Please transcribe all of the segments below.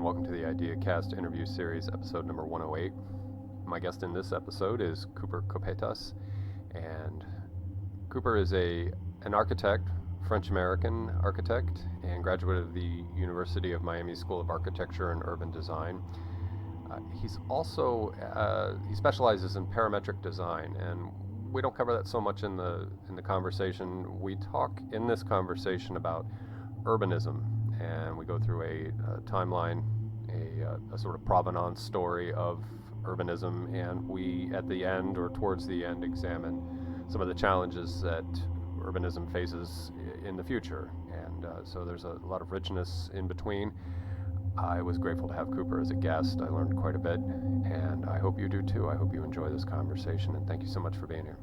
and welcome to the IdeaCast interview series, episode number 108. My guest in this episode is Cooper Copetas, and Cooper is an architect, French-American architect, and graduate of the University of Miami School of Architecture and Urban Design. He's also he specializes in parametric design, and we don't cover that so much in the conversation. We talk in this conversation about urbanism, and we go through a timeline, a sort of provenance story of urbanism, and we, at the end or towards the end, examine some of the challenges that urbanism faces in the future. And so there's a lot of richness in between. I was grateful to have Cooper as a guest. I learned quite a bit, and I hope you do too. I hope you enjoy this conversation, and thank you so much for being here.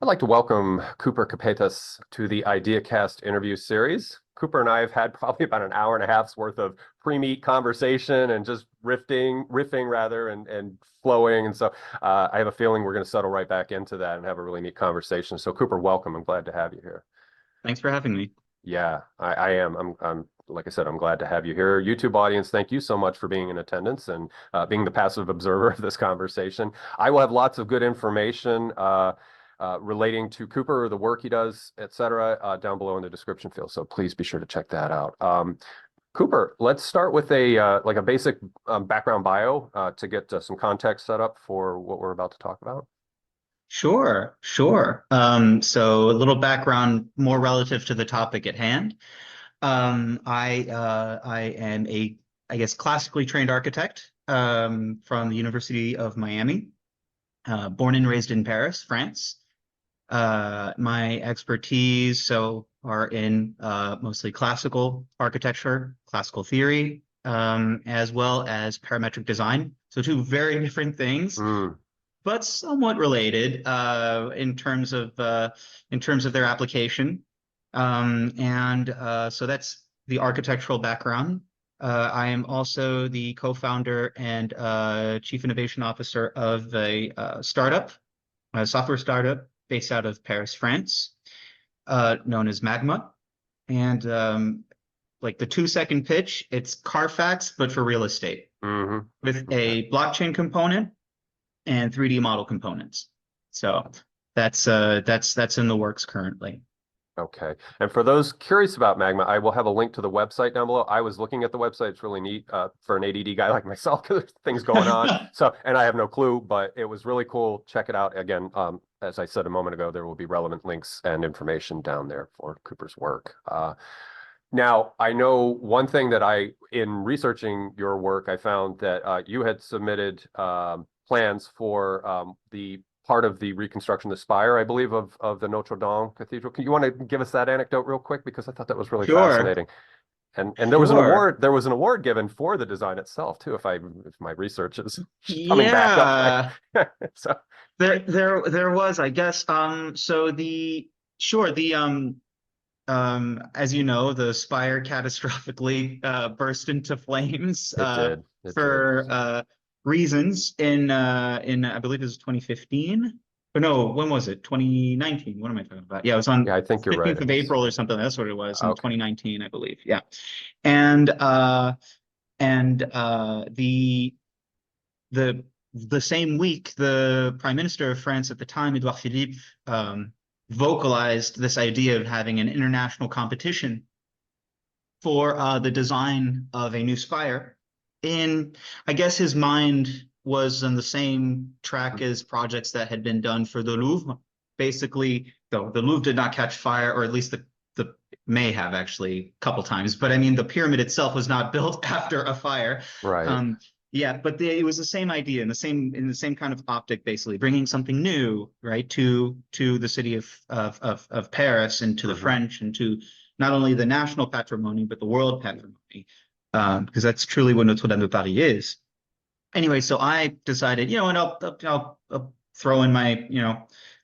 I'd like to welcome Cooper Copetas to the IdeaCast interview series. Cooper and I have had probably about an hour and a half's worth of pre-meet conversation and just riffing and flowing. And so I have a feeling we're going to settle right back into that and have a really neat conversation. So Cooper, welcome. I'm glad to have you here. Thanks for having me. Yeah, I am. I'm like I said, I'm glad to have you here. YouTube audience, thank you so much for being in attendance and being the passive observer of this conversation. I will have lots of good information relating to Cooper, the work he does, etc., down below in the description field. So please be sure to check that out. Cooper, let's start with a like a basic background bio to get some context set up for what we're about to talk about. Sure. So a little background more relative to the topic at hand. I am I guess, classically trained architect from the University of Miami, born and raised in Paris, France. My expertise are in mostly classical architecture, classical theory, as well as parametric design. So two very different things. But somewhat related in terms of their application, so that's the architectural background. I am also the co-founder and chief innovation officer of a software startup based out of Paris, France, known as Magma. And like the 2-second pitch, it's Carfax but for real estate, with a blockchain component and 3D model components. So that's in the works currently. Okay. And for those curious about Magma, I will have a link to the website down below. I was looking at the website. It's really neat for an ADD guy like myself because there's things going on. And I have no clue, but it was really cool. Check it out. Again, as I said a moment ago, there will be relevant links and information down there for Cooper's work. Now, I know one thing that in researching your work, I found that you had submitted plans for the part of the reconstruction, the spire, I believe, of the Notre Dame Cathedral. You want to give us that anecdote real quick, because I thought that was really fascinating. And there was an award. There was an award given for the design itself too. If my research is coming back up. So there was, I guess. As you know, the spire catastrophically burst into flames. It did. Reasons in I believe it was 2015. Or no, when was it? 2019. What am I talking about? Yeah, it was on I think you're 15th right. of April or something. That's what it was in 2019, I believe. Yeah. And the same week, the Prime Minister of France at the time, Edouard Philippe, vocalized this idea of having an international competition for the design of a new spire. I guess his mind was on the same track as projects that had been done for the Louvre. Basically, though the Louvre did not catch fire, or at least the may have actually a couple times. But I mean, the pyramid itself was not built after a fire. Right. Yeah, but it was the same idea, in the same kind of optic, basically bringing something new, right, to the city of Paris, and to the French, and to not only the national patrimony but the world patrimony. Because that's truly what Notre Dame de Paris is. Anyway, so I decided, and I'll throw in my,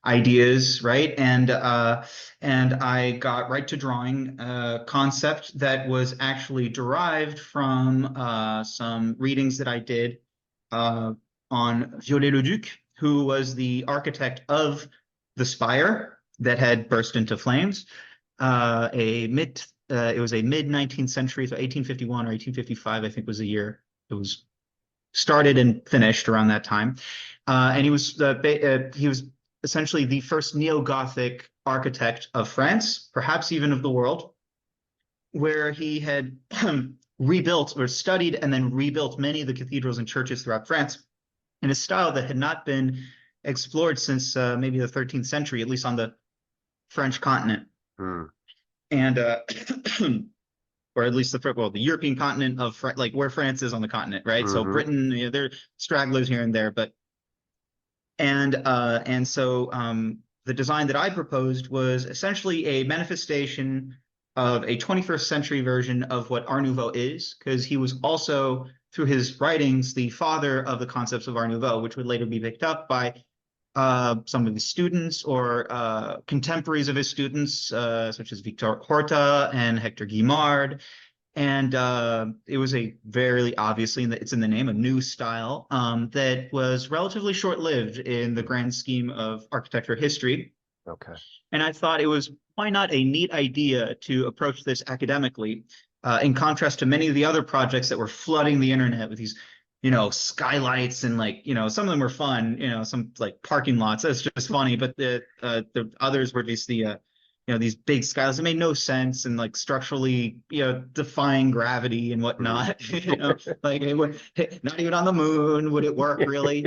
ideas, right? And I got right to drawing a concept that was actually derived from some readings that I did on Viollet-le-Duc, who was the architect of the spire that had burst into flames, a it was a mid-19th century, so 1851 or 1855, I think was the year it was started and finished around that time. And he was essentially the first neo-Gothic architect of France, perhaps even of the world, where he had rebuilt or studied and then rebuilt many of the cathedrals and churches throughout France in a style that had not been explored since maybe the 13th century, at least on the French continent. And or at least the European continent of like where France is on the continent, right? So Britain, you know, there are stragglers here and there, but and so the design that I proposed was essentially a manifestation of a 21st century version of what Art Nouveau is, because he was also, through his writings, the father of the concepts of Art Nouveau, which would later be picked up by some of his students or contemporaries of his students, such as Victor Horta and Hector Guimard. And it was a very obviously, it's in the name, a new style that was relatively short-lived in the grand scheme of architecture history. Okay. And I thought it was, why not a neat idea to approach this academically, in contrast to many of the other projects that were flooding the internet with these, you know, skylights and like, you know, some of them were fun, you know, some like parking lots. That's just funny. But the others were just you know, these big skylights that made no sense and like structurally, you know, defying gravity and whatnot. You know, like it would not even on the moon would it work really.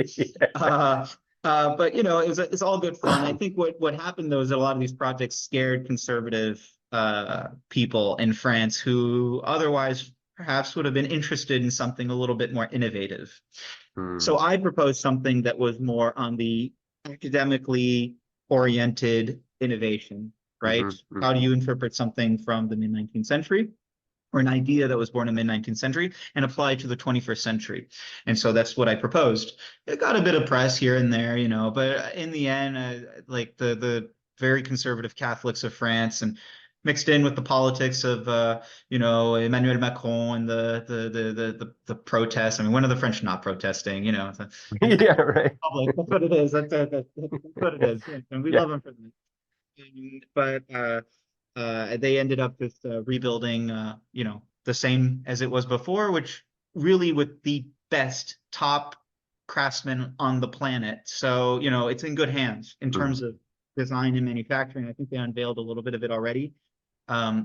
But you know, it's all good fun. I think what happened though is that a lot of these projects scared conservative people in France who otherwise perhaps would have been interested in something a little bit more innovative. So I proposed something that was more on the academically oriented innovation, right? How do you interpret something from the mid-19th century, or an idea that was born in the mid-19th century, and apply it to the 21st century? And so that's what I proposed. It got a bit of press here and there, you know, but in the end, like the very conservative Catholics of France, and mixed in with the politics of you know, Emmanuel Macron and the protests. I mean, when are the French not protesting? You know, Yeah, right. public. That's what it is. That's what it is. And we love them for that. But they ended up just rebuilding, you know, the same as it was before, which really with the best top craftsmen on the planet. So, you know, it's in good hands in terms of design and manufacturing. I think they unveiled a little bit of it already,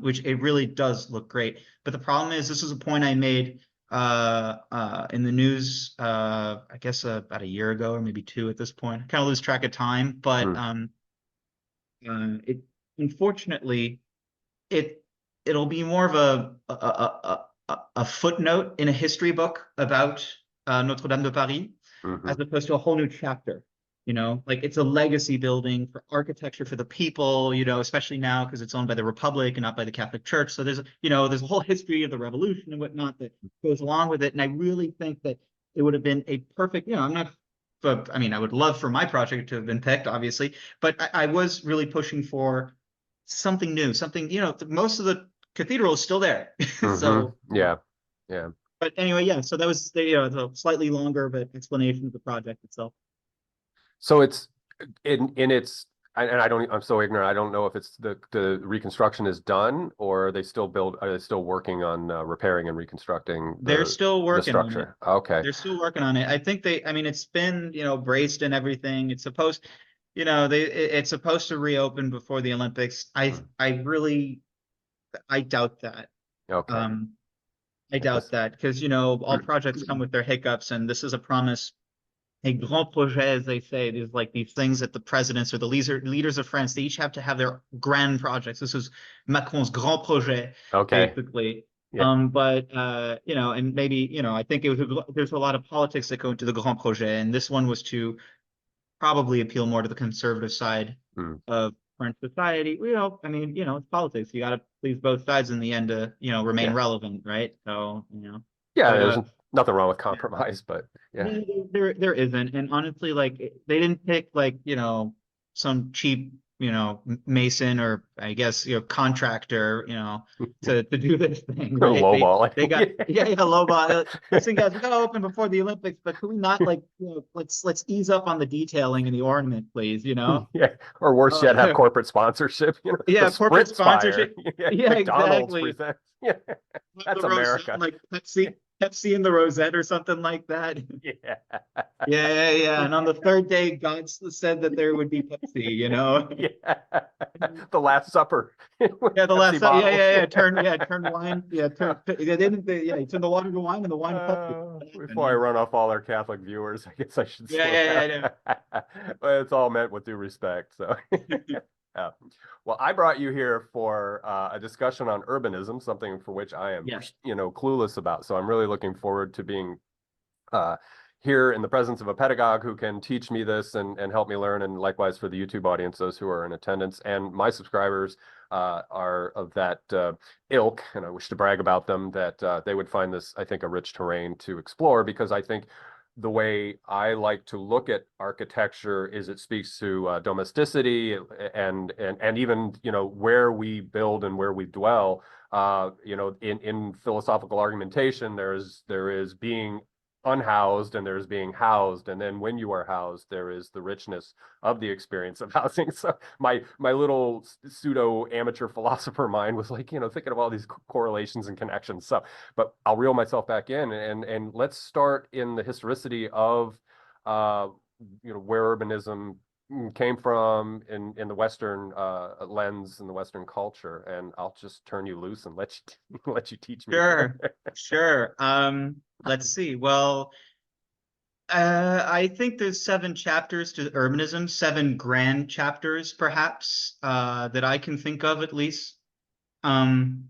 which it really does look great. But the problem is, this is a point I made in the news, I guess about a year ago or maybe two at this point. I kind of lose track of time, but it unfortunately it'll be more of a footnote in a history book about Notre Dame de Paris, as opposed to a whole new chapter. You know, like it's a legacy building for architecture for the people, you know, especially now because it's owned by the Republic and not by the Catholic Church. So there's, you know, there's a whole history of the revolution and whatnot that goes along with it. And I really think that it would have been a perfect, you know, I'm not, but I mean, I would love for my project to have been picked, obviously, but I was really pushing for something new, something, you know, most of the cathedral is still there. So yeah. But anyway, yeah. So that was the, you know, a slightly longer but explanation of the project itself. So it's in its, and I'm so ignorant. I don't know if it's the reconstruction is done, or are they still working on repairing and reconstructing They're still working on it. structure? Okay. They're still working on it. I think I mean, it's been, you know, braced and everything. It's supposed, you know, it's supposed to reopen before the Olympics. I doubt that. Okay. I doubt that because, you know, all projects come with their hiccups, and this is a promise. A grand projet, as they say, these like these things that the presidents or the leaders of France, they each have to have their grand projects. This is Macron's grand projet, basically. Yeah. But you know, and maybe, you know, I think there's a lot of politics that go into the grand projet, and this one was to probably appeal more to the conservative side of French society. You know, I mean, you know, it's politics. You got to please both sides in the end to, you know, remain relevant, right? So, you know. Yeah, But, there's nothing wrong with compromise, but yeah. There isn't. And honestly, like they didn't pick like, you know, some cheap mason, or I guess, contractor, to do this thing, right? Lowballing. They got, yeah, lowball. This thing has got to open before the Olympics, but could we not, like, let's ease up on the detailing and the ornament, please, Yeah, or worse yet, have Uh, corporate sponsorship. The yeah, corporate Spritz fire. sponsorship. Yeah, Yeah, McDonald's exactly. presents. Yeah, that's The rosette, America. like Pepsi in the rosette or something like that. Yeah. Yeah. And on the third day, God said that there would be Pepsi. Yeah. The Last Supper with Yeah, the last Pepsi time, bottles. turn wine, they turned the water to wine and the wine to Pepsi. Before I run off all our Catholic viewers, I guess I should Yeah, slow yeah, down. But it's all meant with due respect. So, yeah. Well, I brought you here for a discussion on urbanism, something for which I am, yeah, clueless about. So I'm really looking forward to being here in the presence of a pedagogue who can teach me this and help me learn, and likewise for the YouTube audience, those who are in attendance and my subscribers are of that ilk, and I wish to brag about them, that they would find this, I think, a rich terrain to explore, because I think the way I like to look at architecture is it speaks to domesticity and even where we build and where we dwell. In philosophical argumentation, there is being unhoused and there's being housed, and then when you are housed, there is the richness of the experience of housing. So my little pseudo amateur philosopher mind was like, thinking of all these correlations and connections. So, but I'll reel myself back in, and let's start in the historicity of where urbanism came from in the Western lens, in the Western culture, and I'll just turn you loose and let you let you teach me. Sure. Let's see. Well, I think there's 7 chapters to urbanism, 7 grand chapters, perhaps, that I can think of at least. And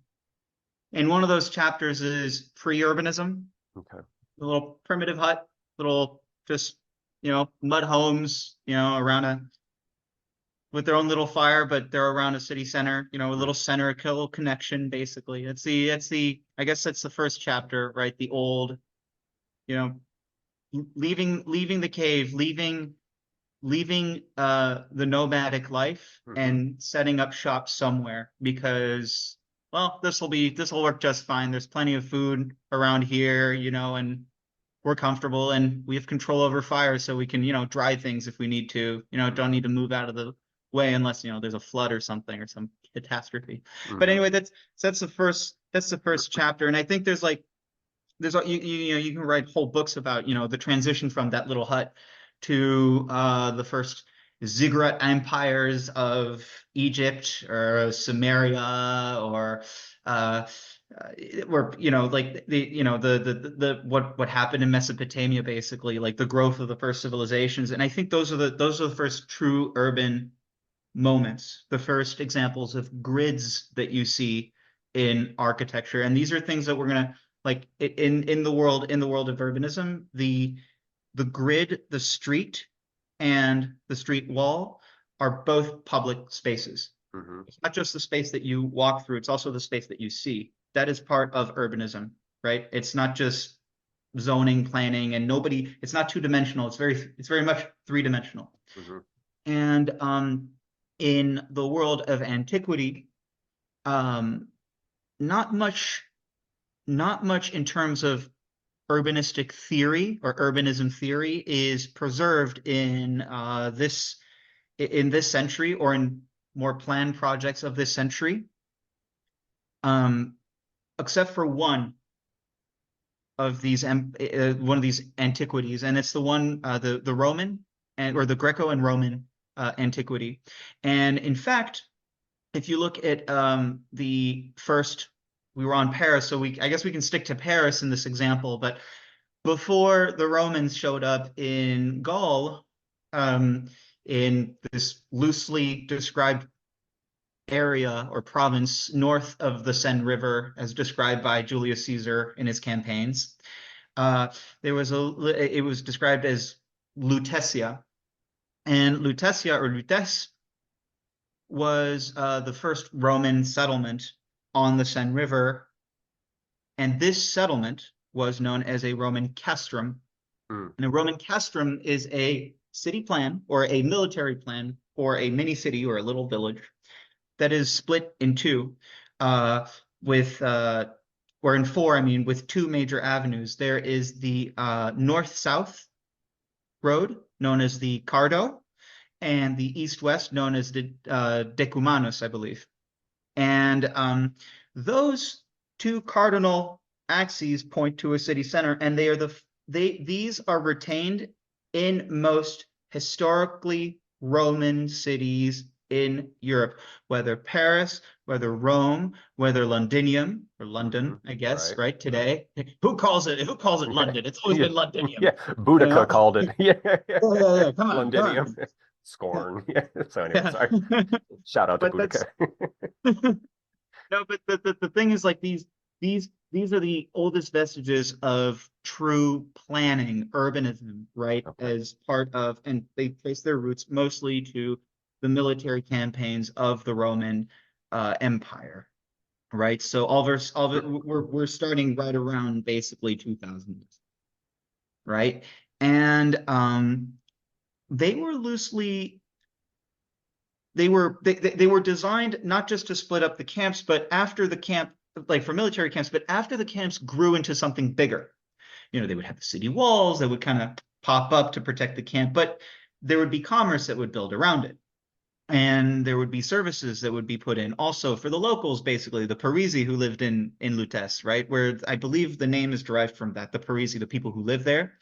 one of those chapters is pre-urbanism. Okay. A little primitive hut, little just mud homes, around with their own little fire, but they're around a city center, a little center, a little connection, basically. I guess that's the first chapter, right? The old, leaving the cave, leaving the nomadic life and setting up shop somewhere, because, well, this will work just fine. There's plenty of food around here, and we're comfortable and we have control over fire, so we can, dry things if we need to, don't need to move out of the way unless, there's a flood or something or some catastrophe. But anyway, that's the first chapter. And I think there's you can write whole books about, the transition from that little hut to the first ziggurat empires of Egypt or Samaria, or where like the what happened in Mesopotamia, basically, like the growth of the first civilizations. And I think those are the first true urban moments, the first examples of grids that you see in architecture. And these are things that we're gonna, like, in the world of urbanism, the grid, the street, and the street wall are both public spaces. It's not just the space that you walk through, it's also the space that you see. That is part of urbanism, right? It's not just zoning, planning, and it's not two-dimensional. It's very much three-dimensional. And in the world of antiquity, not much in terms of urbanistic theory or urbanism theory is preserved in this century, or in more planned projects of this century, except for one of these antiquities, and it's the one, the Roman or the Greco and Roman antiquity. And in fact, if you look at the first, we were on Paris, so I guess we can stick to Paris in this example. But before the Romans showed up in Gaul, in this loosely described area or province north of the Seine River, as described by Julius Caesar in his campaigns, it was described as Lutetia. And Lutetia, or Lutes, was the first Roman settlement on the Seine River. And this settlement was known as a Roman castrum. And a Roman castrum is a city plan or a military plan for a mini city or a little village that is split in two, with or in four, I mean, with two major avenues. There is the north-south road, known as the Cardo, and the east-west, known as the Decumanus, I believe. And those two cardinal axes point to a city center, and these are retained in most historically Roman cities in Europe, whether Paris, whether Rome, whether Londinium or London, I guess, right today. Who calls it London? It's always been Londinium. Yeah, Boudica called it. Yeah, Yeah. Come on, Londinium. Scorn. Yeah. So anyway, Yeah. sorry. Shout out to But that's Boudica. no, but the thing is, like, these are the oldest vestiges of true planning, urbanism, right? Okay. As part of, and they trace their roots mostly to the military campaigns of the Roman Empire, right? So we're starting right around basically 2000, right? And they were loosely they were designed not just to split up the camps, but after the camp, like for military camps, but after the camps grew into something bigger. You know, they would have the city walls that would kind of pop up to protect the camp, but there would be commerce that would build around it. And there would be services that would be put in also for the locals, basically the Parisi who lived in Lutece, right? Where I believe the name is derived from that, the Parisi, the people who live there,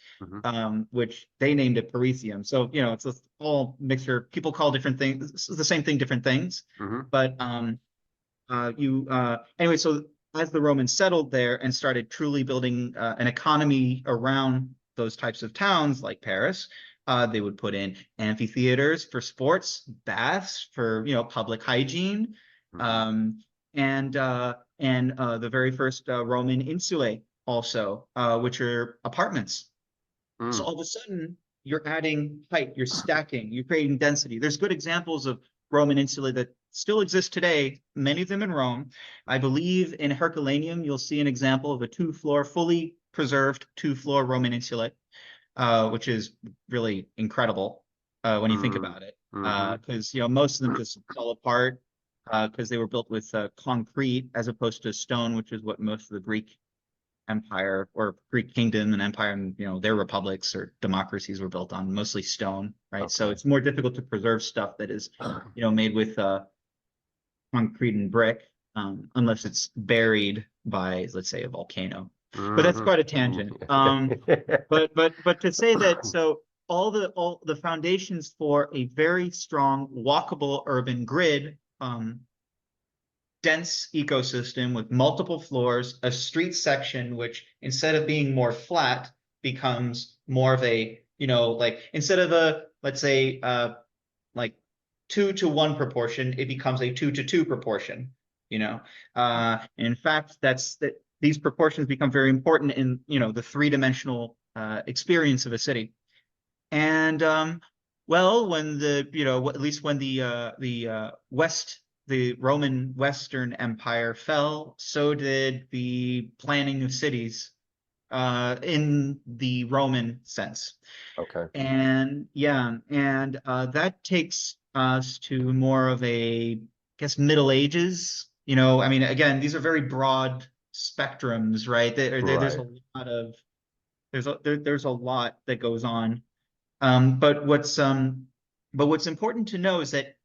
which they named it Parisium. So, you know, it's a whole mixture. People call different things, the same thing, different things. But anyway, so as the Romans settled there and started truly building an economy around those types of towns like Paris, they would put in amphitheaters for sports, baths for, you know, public hygiene, and the very first Roman insulae also, which are apartments. So all of a sudden, you're adding height, you're stacking, you're creating density. There's good examples of Roman insulae that still exist today, many of them in Rome. I believe in Herculaneum, you'll see an example of a two-floor, fully preserved two-floor Roman insulae, which is really incredible when you think about it. Because, you know, most of them just fell apart because they were built with concrete as opposed to stone, which is what most of the Greek Empire or Greek kingdom and empire and, you know, their republics or democracies were built on, mostly stone, right? Okay. So it's more difficult to preserve stuff that is, you know, made with concrete and brick, unless it's buried by, let's say, a volcano. But that's quite a tangent. But to say that, so all the foundations for a very strong walkable urban grid, dense ecosystem with multiple floors, a street section which, instead of being more flat, becomes more of a, you know, like, instead of a, let's say, like 2-to-1 proportion, it becomes a 2-to-2 proportion, you know. In fact, these proportions become very important in, you know, the three-dimensional experience of a city. And well, when the, you know, at least when the Roman Western Empire fell, so did the planning of cities in the Roman sense. Okay. And yeah, and that takes us to more of a, I guess, Middle Ages. You know, I mean, again, these are very broad spectrums, right? There's a lot of there's a lot that goes on. But what's important to know is that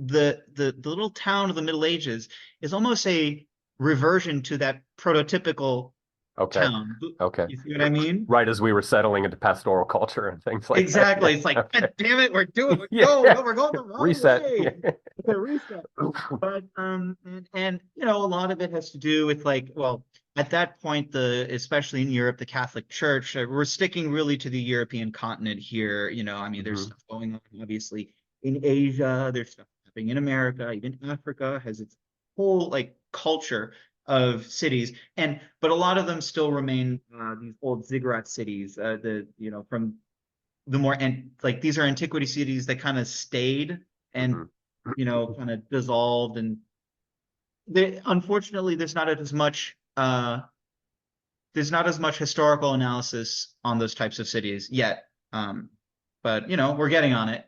the little town of the Middle Ages is almost a reversion to that prototypical town. Okay. You see what I mean? Right as we were settling into pastoral culture and things like Exactly. that. It's like, Okay. God damn it, we're going the wrong Reset. way. It's a reset. But and you know, a lot of it has to do with, like, well, at that point, especially in Europe, the Catholic Church, we're sticking really to the European continent here. You know, I mean, there's stuff going on, obviously, in Asia, there's stuff happening in America, even Africa has its whole, like, culture of cities, but a lot of them still remain these old ziggurat cities, you know, from the more, and like, these are antiquity cities that kind of stayed and you know, kind of dissolved, and unfortunately there's not as much historical analysis on those types of cities yet, but you know, we're getting on it.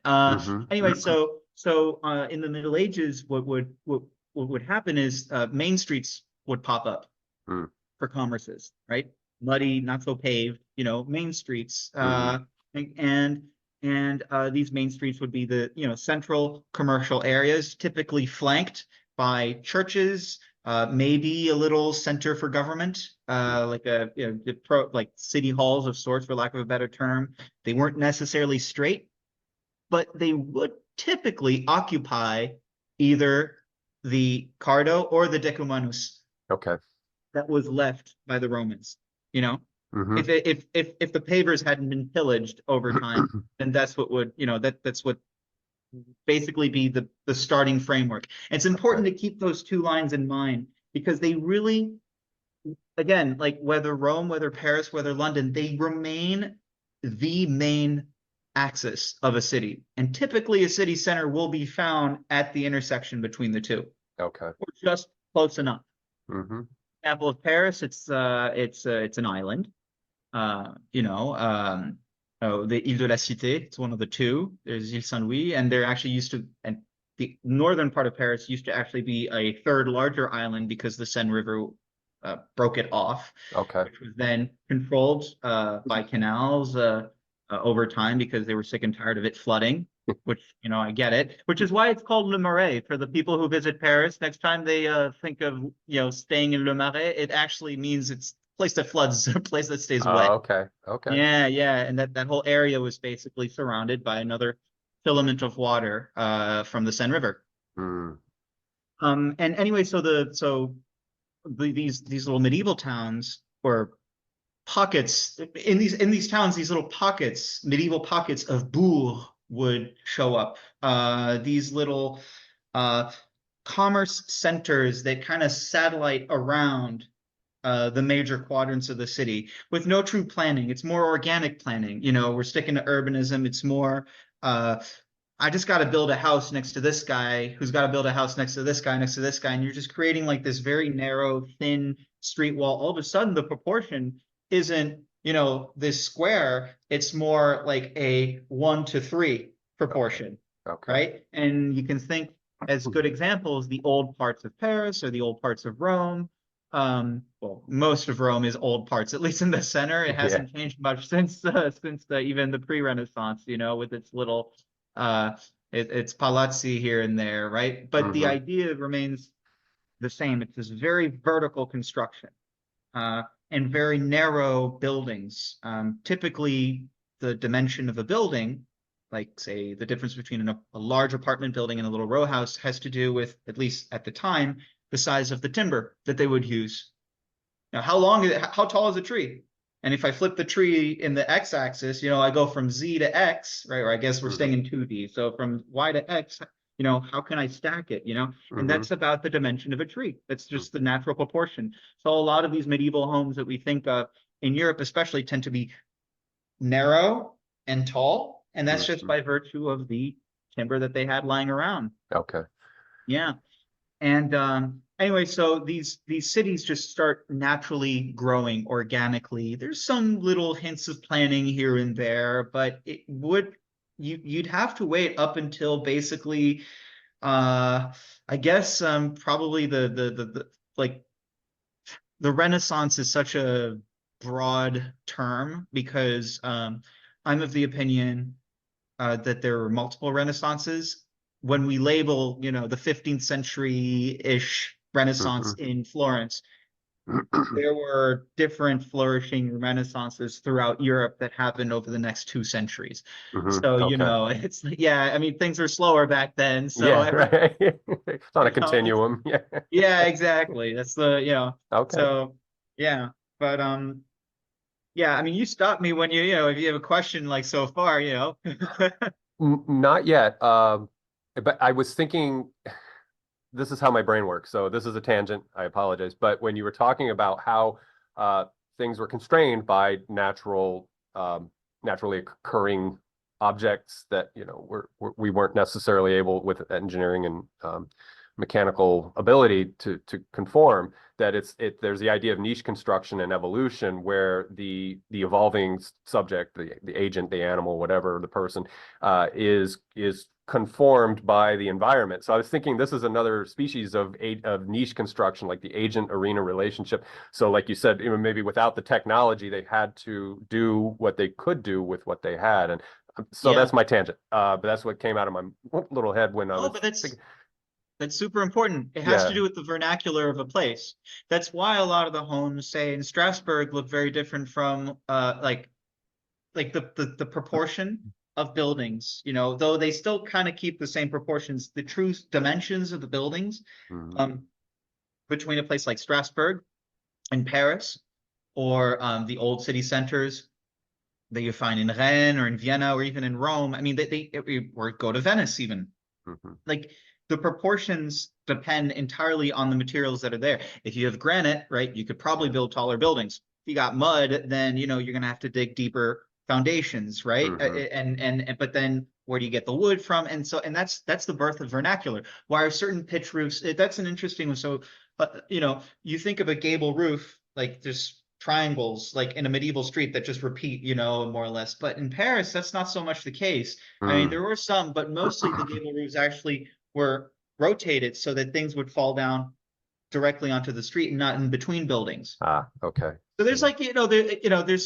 Anyway, so So in the Middle Ages, what would happen is main streets would pop up Mm. for commerces, right? Muddy, not so paved, main streets. And these main streets would be the central commercial areas, typically flanked by churches, maybe a little center for government, like like city halls of sorts, for lack of a better term. They weren't necessarily straight, but they would typically occupy either the Cardo or the Decumanus Okay. that was left by the Romans. You know, Hmm. if the pavers hadn't been pillaged over time, then that's what would that's what basically be the starting framework. And it's important to keep those two lines in mind because they really, again, like whether Rome, whether Paris, whether London, they remain the main axis of a city. And typically a city center will be found at the intersection between the two, Okay. or just close enough. Hmm. Example of Paris, it's an island. The Ile de la Cité, it's one of the two. There's Ile Saint-Louis, and there actually used to, and the northern part of Paris used to actually be a third larger island because the Seine River broke it off, Okay. which was then controlled by canals over time because they were sick and tired of it flooding. Which I get it. Which is why it's called Le Marais for the people who visit Paris. Next time they think of staying in Le Marais, it actually means it's a place that floods, a place that stays wet. Okay. Okay. Yeah, and that whole area was basically surrounded by another filament of water from the Seine River. Mm. And anyway, these little medieval towns or pockets in these towns, these little pockets, medieval pockets of bourgs would show up. These little commerce centers that kind of satellite around the major quadrants of the city with no true planning. It's more organic planning. We're sticking to urbanism. It's more, I just got to build a house next to this guy who's got to build a house next to this guy, next to this guy. And you're just creating like this very narrow, thin street wall. All of a sudden, the proportion isn't, this square. It's more like a 1-to-3 proportion, Okay. right? And you can think as good examples, the old parts of Paris or the old parts of Rome. Well, most of Rome is old parts, at least in the center. It hasn't changed much since even the pre-Renaissance, with its little it's palazzi here and there, right? But the idea remains the same. It's this very vertical construction and very narrow buildings. Typically, the dimension of a building, like say the difference between a large apartment building and a little row house, has to do with, at least at the time, the size of the timber that they would use. Now, how tall is a tree? And if I flip the tree in the x-axis, I go from z to x, right? Or I guess we're staying in 2D. So from y to x, how can I stack it? And that's about the dimension of a tree. That's just the natural proportion. So a lot of these medieval homes that we think of in Europe, especially, tend to be narrow and tall, and that's just by virtue of the timber that they had lying around. Okay. Yeah. And anyway, so these cities just start naturally growing organically. There's some little hints of planning here and there, but you'd have to wait up until basically I guess probably the Renaissance is such a broad term because I'm of the opinion that there were multiple Renaissances. When we label, the 15th century-ish Renaissance in Florence, there were different flourishing Renaissances throughout Europe that happened over the next 2 centuries. So, it's, things are slower back then. So right. It's on a continuum. Yeah. Yeah, exactly. That's Okay. So, yeah. But, you stop me when if you have a question like so far, Not yet. But I was thinking, this is how my brain works. So this is a tangent. I apologize. But when you were talking about how things were constrained by naturally occurring objects that we weren't necessarily able with engineering and mechanical ability to conform, that there's the idea of niche construction and evolution, where the evolving subject, the agent, the animal, whatever, the person, is conformed by the environment. So I was thinking this is another species of niche construction, like the agent arena relationship. So like you said, maybe without the technology, they had to do what they could do with what they had. And so Yeah. that's my tangent. But that's what came out of my little head when I was But that's thinking. that's super important. It has to Yeah. do with the vernacular of a place. That's why a lot of the homes, say in Strasbourg, look very different from like the proportion of buildings, though they still kind of keep the same proportions, the true dimensions of the buildings, Mhm. um, between a place like Strasbourg and Paris, or the old city centers that you find in Rennes or in Vienna or even in Rome. I mean, or go to Venice even. Mhm. Like the proportions depend entirely on the materials that are there. If you have granite, right, you could probably Yeah. build taller buildings. If you got mud, then you're going to have to dig deeper foundations, right? Mhm. And but then where do you get the wood from? And that's the birth of vernacular. Why are certain pitch roofs? That's an interesting one. So, you think of a gable roof, like there's triangles like in a medieval street that just repeat, more or less. But in Paris, that's not so much the case. I mean, Mm. there were some, but mostly the gable roofs actually were rotated so that things would fall down directly onto the street and not in between buildings. Ah, okay. So there's Yeah. like,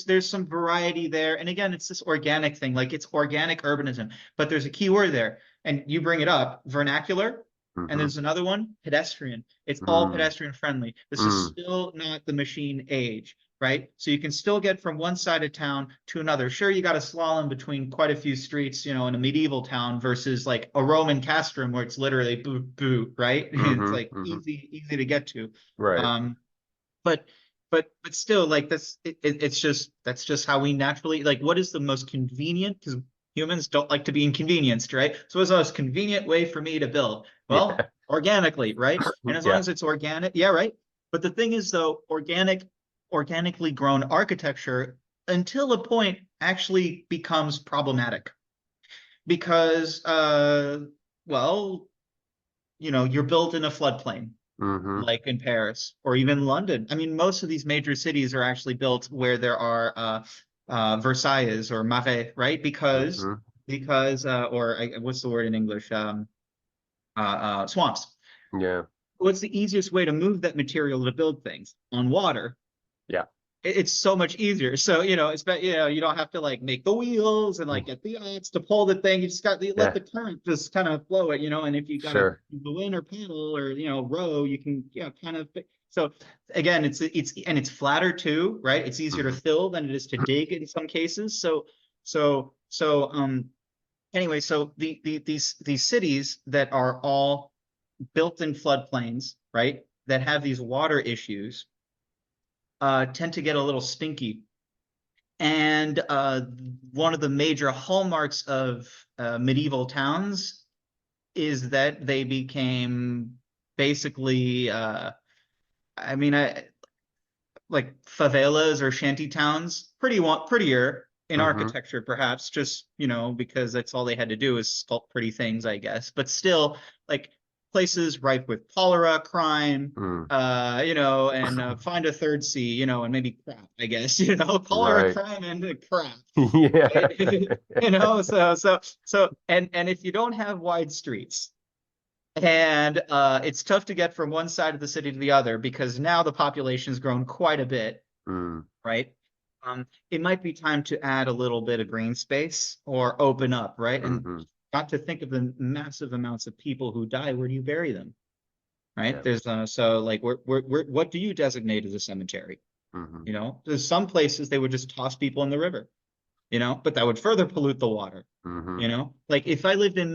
there's some variety there. And again, it's this organic thing, like it's organic urbanism, but there's a key word there. And you bring it up, vernacular. And Mhm. there's another one, pedestrian. It's all Mm. pedestrian friendly. This is Mm. still not the machine age, right? So you can still get from one side of town to another. Sure, you got to slalom between quite a few streets, in a medieval town versus like a Roman castrum where it's literally boo boo, right? It's Mhm. like Mhm. easy to get to. Right. Um, but but still, like it's just that's just how we naturally, like, what is the most convenient, because humans don't like to be inconvenienced, right? So what's the most convenient way for me to build? Yeah. Well, organically, right? And as long Yeah. as it's organic, yeah, right. But the thing is, though, organically grown architecture, until a point, actually becomes problematic because well, you're built in a floodplain, Mhm. like in Paris or even London. I mean, most of these major cities are actually built where there are Versailles or Marais, right? Mhm. What's the word in English? Swamps. Yeah. What's the easiest way to move that material to build things? On water. Yeah. It's so much easier. So, you don't have to like make the wheels and like get the yachts to pull the thing. You just got to let Yeah. the current just kind of flow it, and if you got to Sure. go in or paddle or, row, you can, kind of. So again, it's flatter too, right? It's easier to Mhm. fill than it is to dig in some cases. So anyway, so these cities that are all built in floodplains, right? That have these water issues, tend to get a little stinky. And one of the major hallmarks of medieval towns is that they became basically, I mean, like favelas or shanty towns, prettier in Mhm. architecture, perhaps, just, because that's all they had to do is sculpt pretty things, I guess. But still, like places ripe with cholera, crime, Mm. and find a third C, and maybe crap, I guess, cholera, Right. crime, and crap. Yeah. Right? And if you don't have wide streets, and it's tough to get from one side of the city to the other because now the population's grown quite a bit, Mm. right? It might be time to add a little bit of green space or open up, right? And Mhm. not to think of the massive amounts of people who die. Where do you bury them, right? Yeah. There's so like what do you designate as a cemetery? Mhm. There's some places they would just toss people in the river, but that would further pollute the water. Mhm. Like if I lived in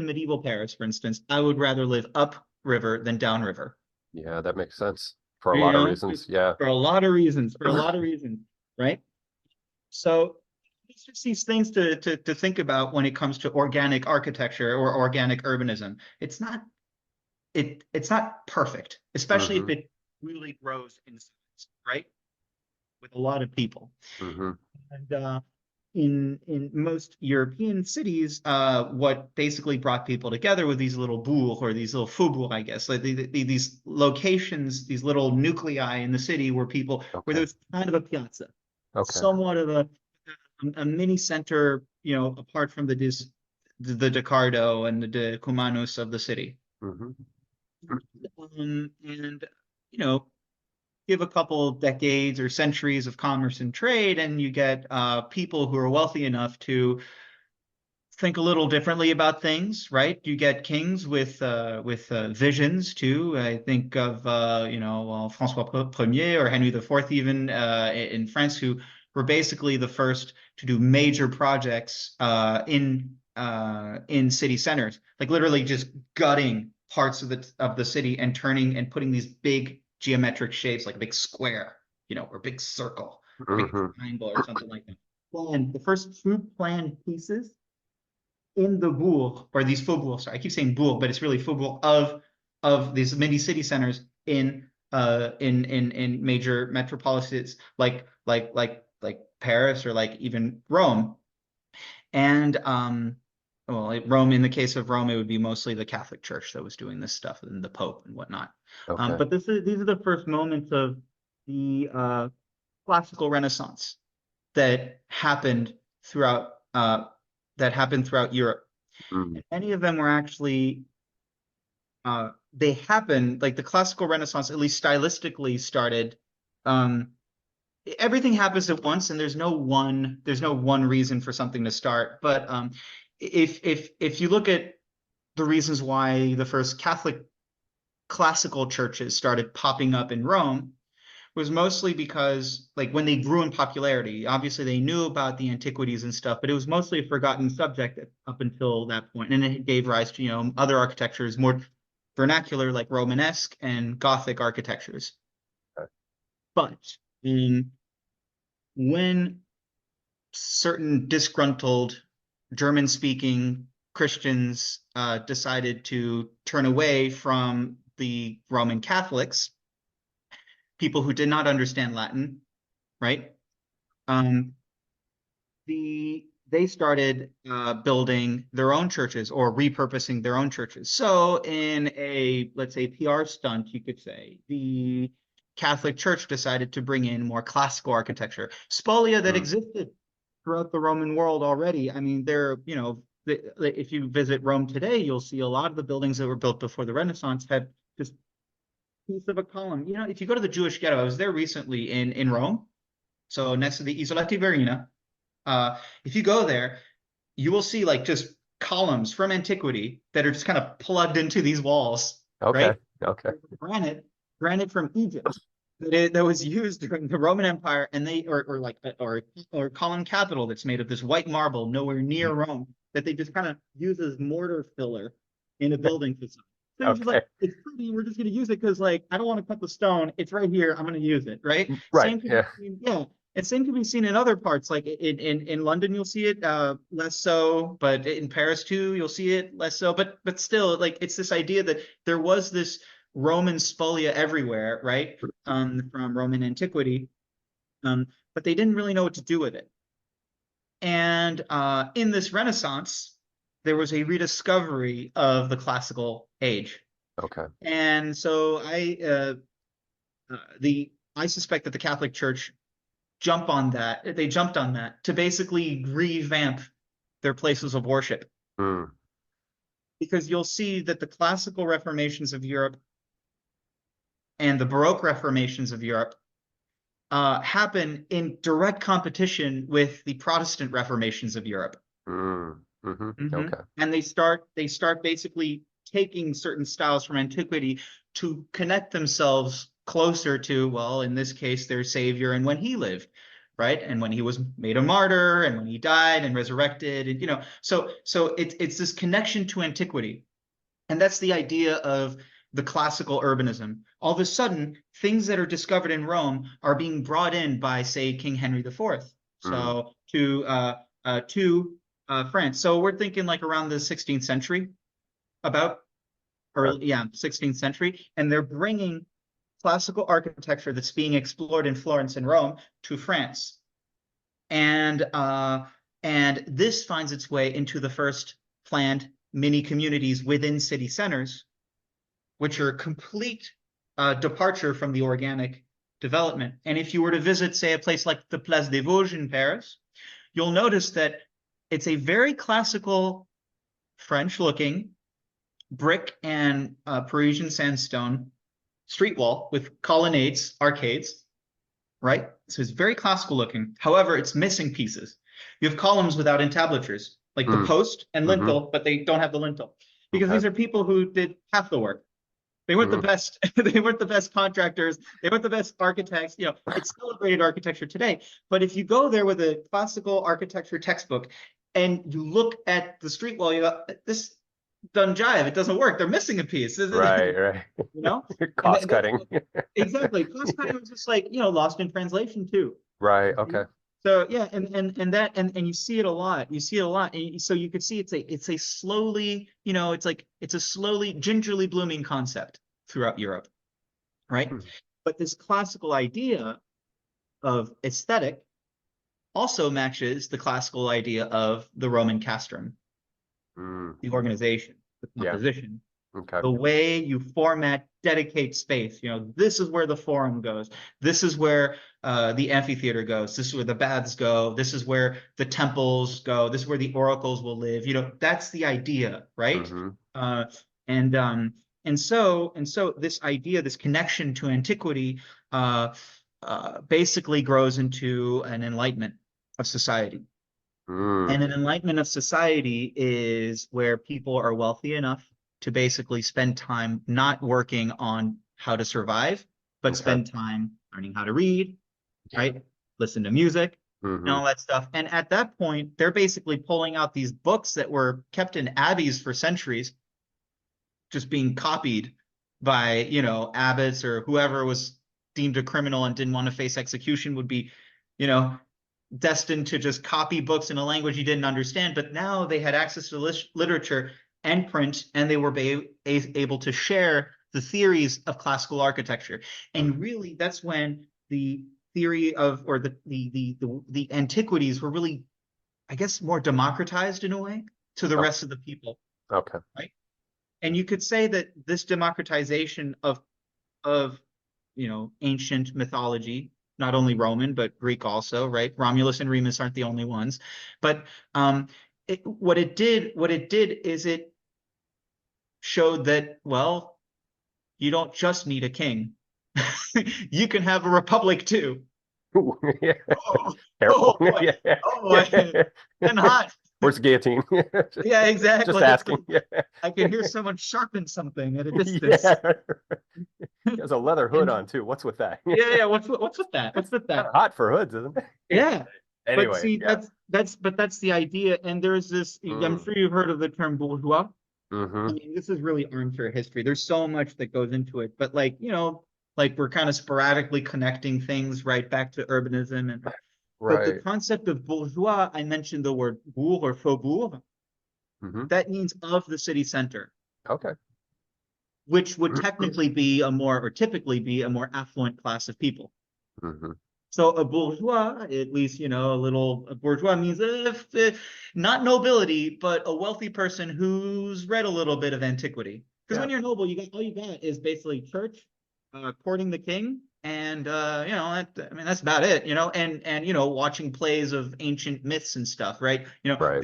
medieval Paris, for instance, I would rather live up river than down river. Yeah, that makes sense for a You lot of know, reasons. Yeah. for a lot of reasons, right? So it's just these things to think about when it comes to organic architecture or organic urbanism. It's not perfect, especially if Mhm. it really grows in size, right? With a lot of people. Mhm. And in most European cities, what basically brought people together were these little bourgs, or these little faubourgs, I guess, like these locations, these little nuclei in the city where where Okay. there's kind of a piazza, Okay. somewhat of a mini center, apart from the Decardo and the Decumanus of the city. Hmm. And give a couple decades or centuries of commerce and trade, and you get people who are wealthy enough to think a little differently about things, right? You get kings with visions too. I think of François Ier or Henry IV, even in France, who were basically the first to do major projects in city centers, like literally just gutting parts of the city and turning and putting these big geometric shapes, like a big square, or a big circle, or a big Hmm. triangle, or something like that. And the first true planned pieces in the bourg, or these faubourgs, sorry, I keep saying bourg, but it's really faubourg of these mini city centers in major metropolises like Paris, or like even Rome. And well, Rome, in the case of Rome, it would be mostly the Catholic Church that was doing this stuff, and the Pope and whatnot. Okay. But these are the first moments of the classical Renaissance that happened throughout Europe. Mm. And many of them were actually they happened, like the classical Renaissance, at least stylistically, started. Everything happens at once, and there's no one reason for something to start. But if you look at the reasons why the first Catholic classical churches started popping up in Rome, was mostly because, like, when they grew in popularity, obviously they knew about the antiquities and stuff, but it was mostly a forgotten subject up until that point. And it gave rise to, other architectures, more vernacular, like Romanesque and Gothic architectures. Okay. But when certain disgruntled German-speaking Christians decided to turn away from the Roman Catholics, people who did not understand Latin, right? They started building their own churches, or repurposing their own churches. So in a, let's say, PR stunt, you could say, the Catholic Church decided to bring in more classical architecture, spolia that Mm. existed throughout the Roman world already. I mean, if you visit Rome today, you'll see a lot of the buildings that were built before the Renaissance had just piece of a column. If you go to the Jewish ghetto, I was there recently in Rome, so next to the Isola Tiberina. If you go there, you will see like just columns from antiquity that are just kind of plugged into these walls, Okay. right? Okay. Granite from Egypt that was used during the Roman Empire, and or column capital that's made of this white marble nowhere near Rome, that they just kind of use as mortar filler in a building facade. So you're just Okay. like, it's pretty, we're just going to use it because, like, I don't want to cut the stone. It's right here. I'm going to use it, right? Right. Same could be Yeah. seen, yeah. And same can be seen in other parts, like in London, you'll see it less so, but in Paris too, you'll see it less so. But still, like, it's this idea that there was this Roman spolia everywhere, right? From Roman antiquity, but they didn't really know what to do with it. And in this Renaissance, there was a rediscovery of the classical age. Okay. And so I suspect that the Catholic Church jumped on that to basically revamp their places of worship. Mm. Because you'll see that the classical reformations of Europe and the Baroque reformations of Europe happen in direct competition with the Protestant reformations of Europe. Mm. Hmm. Okay. And they start basically taking certain styles from antiquity to connect themselves closer to, well, in this case, their savior and when he lived, right? And when he was made a martyr, and when he died and resurrected, and so it's this connection to antiquity. And that's the idea of the classical urbanism. All of a sudden, things that are discovered in Rome are being brought in by, say, King Henry IV. Mm. So to France. So we're thinking like around the 16th century, about, Okay. early, yeah, 16th century, and they're bringing classical architecture that's being explored in Florence and Rome to France. And And this finds its way into the first planned mini communities within city centers, which are a complete departure from the organic development. And if you were to visit, say, a place like the Place des Vosges in Paris, you'll notice that it's a very classical French-looking brick and Parisian sandstone street wall with colonnades, arcades, right? So it's very classical looking. However, it's missing pieces. You have columns without entablatures, like the post and lintel, but they don't have the lintel because these are people who did half the work. They weren't the best. They weren't the best contractors. They weren't the best architects. You know, it's celebrated architecture today. But if you go there with a classical architecture textbook and you look at the street wall, you go, this doesn't jive. It doesn't work. They're missing a piece. Right. You know, Cost cutting. Exactly. Cost cutting was just like, you know, lost in translation too. Right. Okay. So yeah, and you see it a lot. You see it a lot. And so you could see it's a slowly, you know, it's a slowly gingerly blooming concept throughout Europe, right? But this classical idea of aesthetic also matches the classical idea of the Roman castrum, the organization, the composition. Okay. The way you format, dedicate space. You know, this is where the forum goes. This is where the amphitheater goes. This is where the baths go. This is where the temples go. This is where the oracles will live. You know, that's the idea, right? And so this idea, this connection to antiquity, basically grows into an enlightenment of society. And an enlightenment of society is where people are wealthy enough to basically spend time not working on how to survive, but spend time learning how to read, right? Listen to music, and all that stuff. And at that point, they're basically pulling out these books that were kept in abbeys for centuries, just being copied by, you know, abbots or whoever was deemed a criminal and didn't want to face execution would be, you know, destined to just copy books in a language you didn't understand. But now they had access to literature and print, and they were able to share the theories of classical architecture. And really, that's when the theory of, or the antiquities were really, I guess, more democratized in a way to the rest of the people. Okay. Right. And you could say that this democratization of you know, ancient mythology, not only Roman but Greek also, right? Romulus and Remus aren't the only ones, but what it did is it showed that, well, you don't just need a king. You can have a republic too. Yeah. Oh, Careful. boy. Yeah. Oh, and hot. Where's the guillotine? Yeah, exactly. Just asking. I can hear someone sharpen something at a distance. Yeah. He has a leather hood on too. What's with that? Yeah. What's with that? What's with that? Kind of hot for hoods, isn't it? Yeah. Anyway, but see, that's the idea. And there's this. I'm sure you've heard of the term bourgeois. I mean, this is really armchair history. There's so much that goes into it, but like, you know, like we're kind of sporadically connecting things right back to urbanism and. But the concept of bourgeois, I mentioned the word bourg or faubourg. That means of the city center. Okay. Which would technically be typically be a more affluent class of people. So a bourgeois, at least, you know, a bourgeois means not nobility, but a wealthy person who's read a little bit of antiquity. Because when you're noble, all you got is basically church, courting the king, and you know, that's about it, you know, and you know, watching plays of ancient myths and stuff, right? You know,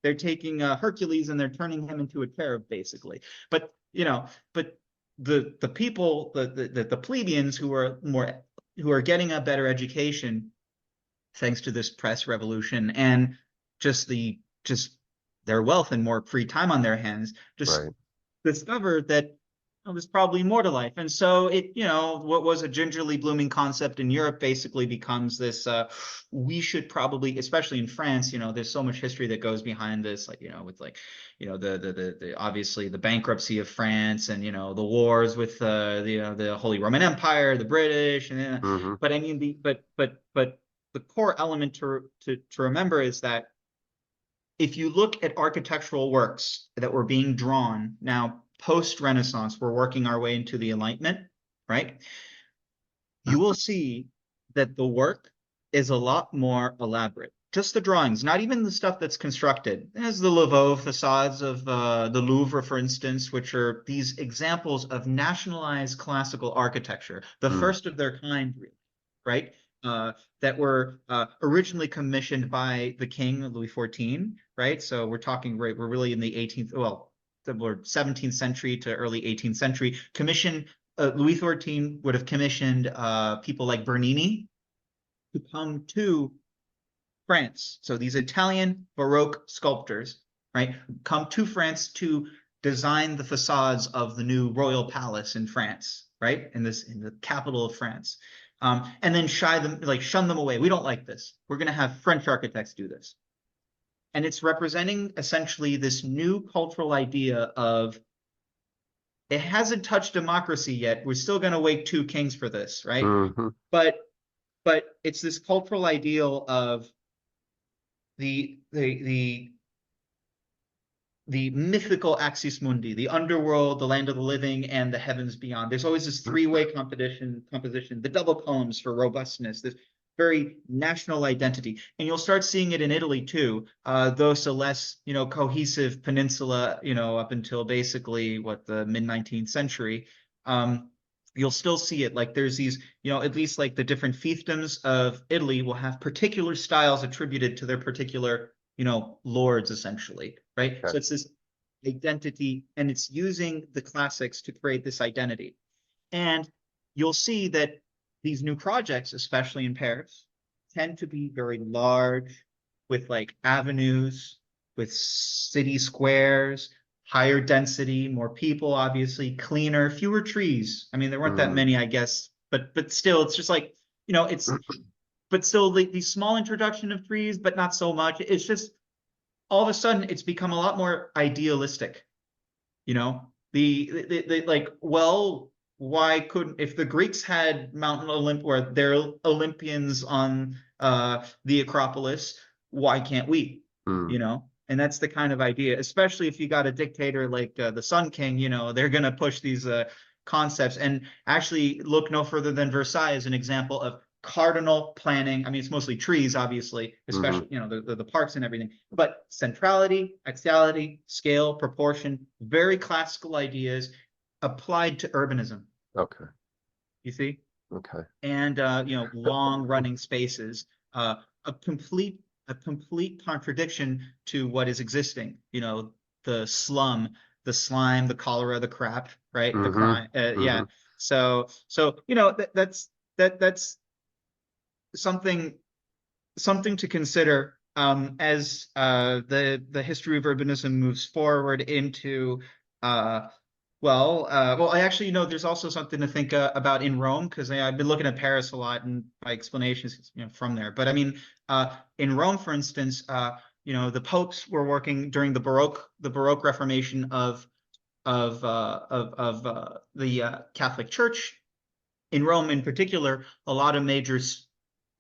they're taking Hercules and they're turning him into a cherub, basically. But you know, but the people, the plebeians who are getting a better education thanks to this press revolution and just their wealth and more free time on their hands, discover that there's probably more to life. And so it, you know, what was a gingerly blooming concept in Europe basically becomes this, we should probably, especially in France, you know, there's so much history that goes behind this, like, you know, with like, you know, the obviously the bankruptcy of France and, you know, the wars with the Holy Roman Empire, the British, and but I mean but the core element to remember is that if you look at architectural works that were being drawn now, post-Renaissance, we're working our way into the Enlightenment, right? You will see that the work is a lot more elaborate. just the drawings, not even the stuff that's constructed. There's the Laveau facades of the Louvre, for instance, which are these examples of nationalized classical architecture, the Mm. first of their kind, really, right? That were originally commissioned by the king, Louis XIV, right? So we're talking, right, we're really in the 18th, well, the 17th century to early 18th century. Louis XIV would have commissioned people like Bernini to come to France. So these Italian Baroque sculptors, right, come to France to design the facades of the new royal palace in France, right, in the capital of France, and then shun them away. We don't like this. We're going to have French architects do this, and it's representing essentially this new cultural idea of it hasn't touched democracy yet. We're still going to wait two kings for this, right? Mm-hmm. But it's this cultural ideal of the mythical axis mundi, the underworld, the land of the living, and the heavens beyond. There's always this three-way composition, the double columns for robustness, this very national identity. And you'll start seeing it in Italy too, though it's a less, cohesive peninsula, up until basically the mid-19th century. You'll still see it. Like there's these, at least like the different fiefdoms of Italy will have particular styles attributed to their particular, lords, essentially, right? Okay. So it's this identity, and it's using the classics to create this identity. And you'll see that these new projects, especially in Paris, tend to be very large, with like avenues, with city squares, higher density, more people, obviously, cleaner, fewer trees. I mean, there weren't that Mm. many, I guess, but still, it's just like, but still the small introduction of trees, but not so much. It's just all of a sudden it's become a lot more idealistic. Like, well, why couldn't, if the Greeks had Mountain Olymp or their Olympians on the Acropolis, why can't we? Mm. And that's the kind of idea, especially if you got a dictator like the Sun King, they're going to push these concepts, and actually look no further than Versailles as an example of cardinal planning. I mean, it's mostly trees, obviously, especially, the parks and everything, but centrality, axiality, scale, proportion, very classical ideas applied to urbanism, Okay. you see? Okay. And, long running spaces, a complete contradiction to what is existing, the slum, the slime, the cholera, the crap, right? The Mm-hmm. crime. Yeah. Mm-hmm. So, that's something to consider as the history of urbanism moves forward into I actually, there's also something to think about in Rome, because I've been looking at Paris a lot and my explanations, from there. But I mean, in Rome, for instance, the popes were working during the Baroque Reformation of the Catholic Church. In Rome, in particular, a lot of major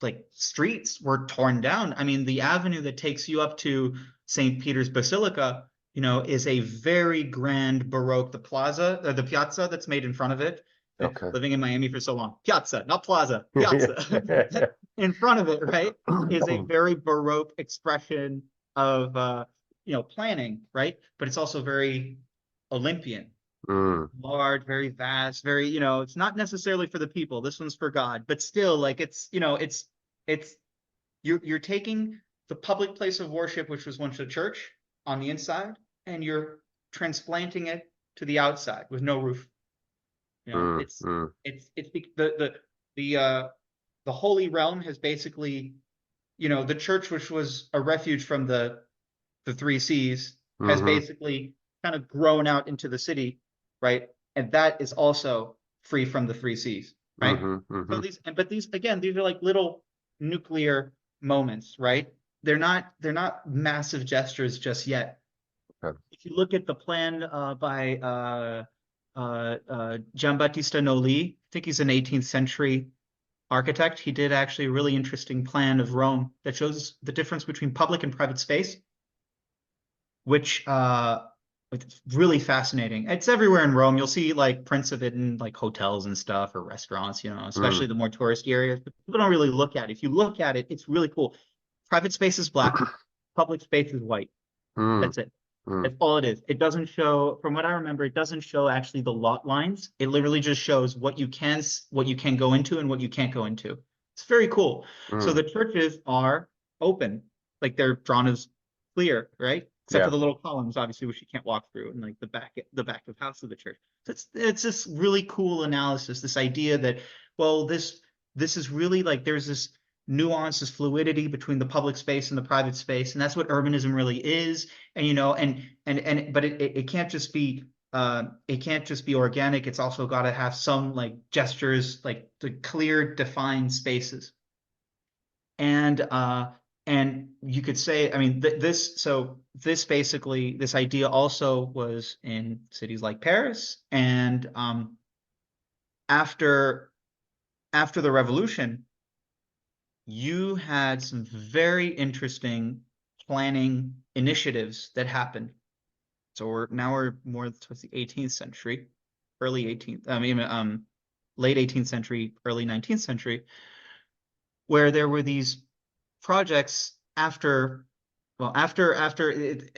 like streets were torn down. I mean, the avenue that takes you up to St. Peter's Basilica, is a very grand Baroque. The piazza that's made in front of it. Okay. Living in Miami for so long, piazza, not plaza, piazza. In front of it, right, is a very Baroque expression of planning, right? But it's also very Olympian, Mm. large, very vast, very, it's not necessarily for the people. This one's for God, but still, like, it's you're taking the public place of worship, which was once a church, on the inside, and you're transplanting it to the outside with no roof. Mm. It's Mm. the Holy Realm has basically, the church, which was a refuge from the three C's, has Mm-hmm. basically kind of grown out into the city, right? And that is also free from the three C's, right? Mm-hmm. Mm-hmm. So these again, these are like little nuclear moments, right? They're not massive gestures just yet. Okay. If you look at the plan by Giambattista Noli, I think he's an 18th century architect. He did actually a really interesting plan of Rome that shows the difference between public and private space, which it's really fascinating. It's everywhere in Rome. You'll see like prints of it in like hotels and stuff, or restaurants, especially Mm. the more touristy areas. But people don't really look at it. If you look at it, it's really cool. private space is black, public space is white. Mm, That's it. mm. That's all it is. It doesn't show, from what I remember, it doesn't show actually the lot lines. It literally just shows what you can go into and what you can't go into. It's very cool. So Mm. the churches are open, like they're drawn as clear, right? Except Yeah. for the little columns, obviously, which you can't walk through, and like the back of house of the church. So it's this really cool analysis. This idea that, well, this is really like there's this nuance, this fluidity between the public space and the private space, and that's what urbanism really is. And but it can't just be organic. It's also got to have some like gestures, like the clear, defined spaces. And you could say, I mean, this basically, this idea also was in cities like Paris, and after the revolution, you had some very interesting planning initiatives that happened. So we're more towards the 18th century, early 18th, I mean, late 18th century, early 19th century, where there were these projects after gotta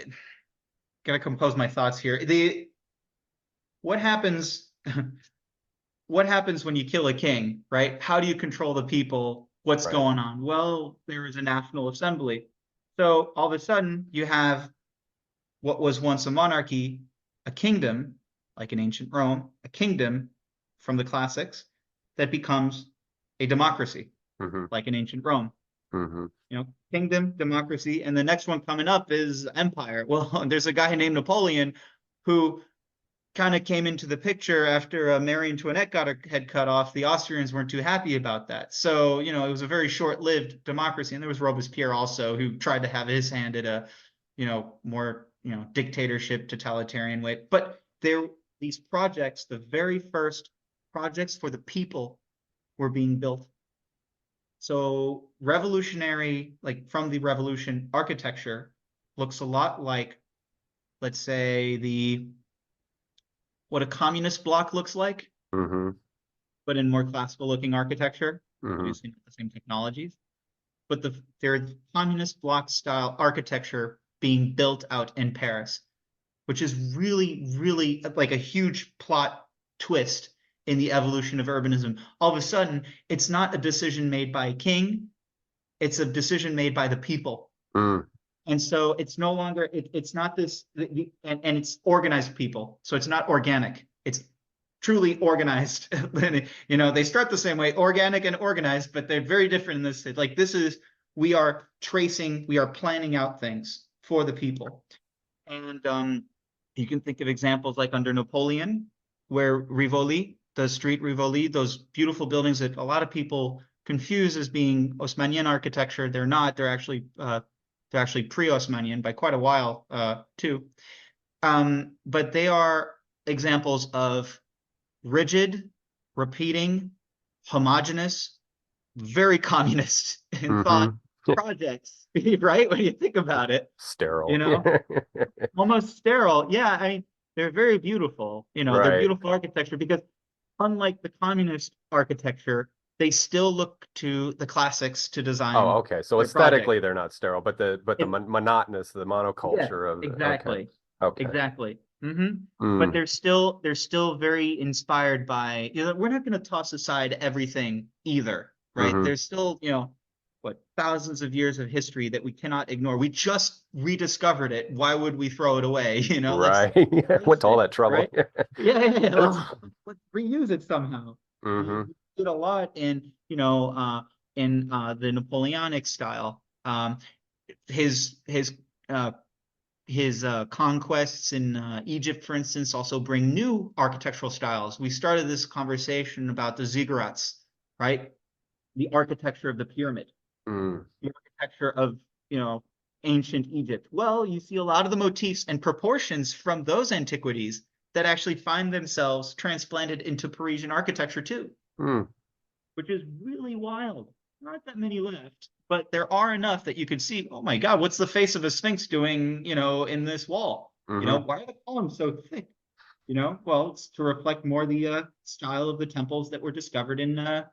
compose my thoughts here. What happens what happens when you kill a king, right? How do you control the people? What's Right. going on? Well, there is a national assembly. So all of a sudden you have what was once a monarchy, a kingdom, like in ancient Rome, a kingdom from the classics that becomes a democracy, Mm-hmm. like in ancient Rome. Mm-hmm. Kingdom, democracy, and the next one coming up is empire. Well, there's a guy named Napoleon who kind of came into the picture after Marie Antoinette got her head cut off. The Austrians weren't too happy about that. So, it was a very short-lived democracy. And there was Robespierre also, who tried to have his hand at a, more, dictatorship, totalitarian way. But these projects, the very first projects for the people were being built. So revolutionary, like from the revolution, architecture looks a lot like, let's say, what a communist bloc looks like, Mm-hmm. but in more classical looking architecture, Mm-hmm. obviously not the same technologies. But their communist bloc style architecture being built out in Paris, which is really, really like a huge plot twist in the evolution of urbanism. All of a sudden, it's not a decision made by a king, it's a decision made by the people. Mm. And so it's no longer, it's not this, and it's organized people. So it's not organic. It's truly organized. They start the same way, organic and organized, but they're very different in this. Like we are planning out things for the people. And you can think of examples like under Napoleon, where Rivoli, the street Rivoli, those beautiful buildings that a lot of people confuse as being Haussmannian architecture. They're not. They're actually pre-Haussmannian by quite a while too. But they are examples of rigid, repeating, homogeneous, very communist in thought projects, right? When you think about it, Sterile. almost sterile. Yeah, I mean, they're very beautiful. They're Right. beautiful architecture because unlike the communist architecture, they still look to the classics to design. Oh, okay. So their aesthetically, project. they're not sterile, but the monotonous, the monoculture of Exactly. Okay. Exactly. Mm-hmm. Mm. But they're still very inspired by, we're not going to toss aside everything either, right? Mm-hmm. There's still, thousands of years of history that we cannot ignore. We just rediscovered it. Why would we throw it away? Right. Went to all that trouble. Right? Yeah. Let's reuse it somehow. Mm-hmm. We did a lot in the Napoleonic style. His conquests in Egypt, for instance, also bring new architectural styles. We started this conversation about the ziggurats, right? The architecture of the pyramid, the architecture of, ancient Egypt. Well, you see a lot of the motifs and proportions from those antiquities that actually find themselves transplanted into Parisian architecture too, which is really wild. Not that many left, but there are enough that you could see, oh my God, what's the face of a Sphinx doing, in this wall? Why are the columns so thick? You know, well, it's to reflect more the style of the temples that were discovered in along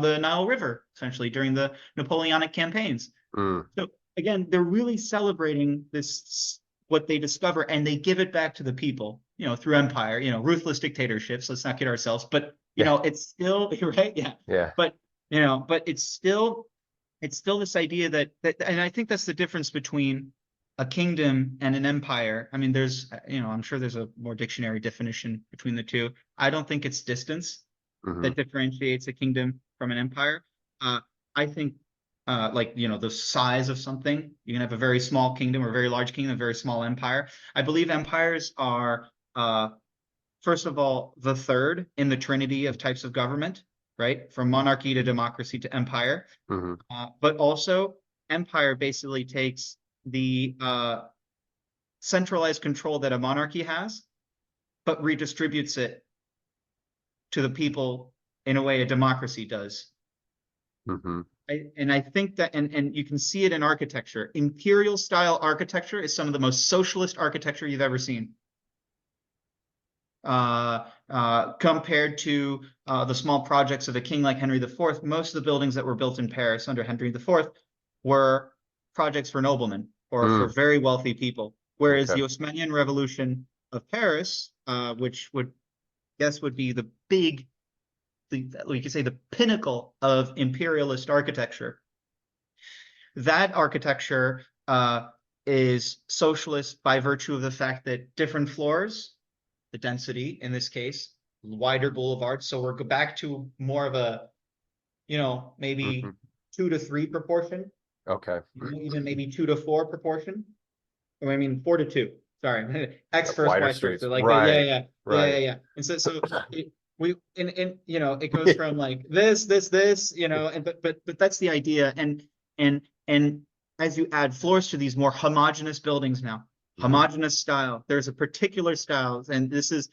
the Nile River, essentially during the Napoleonic campaigns. Mm. So again, they're really celebrating what they discover, and they give it back to the people, through empire, ruthless dictatorships. Let's not kid ourselves, but Yeah. it's still right, yeah. Yeah. But but it's still this idea that and I think that's the difference between a kingdom and an empire. I mean, there's, I'm sure there's a more dictionary definition between the two. I don't think it's distance Hmm. that differentiates a kingdom from an empire. I think, the size of something. You can have a very small kingdom or a very large kingdom, a very small empire. I believe empires are, first of all, the third in the trinity of types of government, right? From monarchy to democracy to empire. Hmm. But also, empire basically takes the centralized control that a monarchy has, but redistributes it to the people in a way a democracy does. Hmm. And I think that, and you can see it in architecture. Imperial style architecture is some of the most socialist architecture you've ever seen. Compared to the small projects of a king like Henry IV, most of the buildings that were built in Paris under Henry IV were projects for noblemen or for Mm. very wealthy people. Whereas Okay. the Haussmannian Revolution of Paris, which would be the big, we could say the pinnacle of imperialist architecture. That architecture is socialist by virtue of the fact that different floors, the density in this case, wider boulevards. So we're back to more of a, maybe Hmm. 2 to 3 proportion, Okay. even maybe 2 to 4 proportion. Or I mean 4 to 2. Sorry, X first, Wider Y first. streets. So like Right. Right. yeah. And so we and it goes from like this, and but that's the idea. And as you add floors to these more homogeneous buildings now, Hmm. homogeneous style, there's a particular style, and this is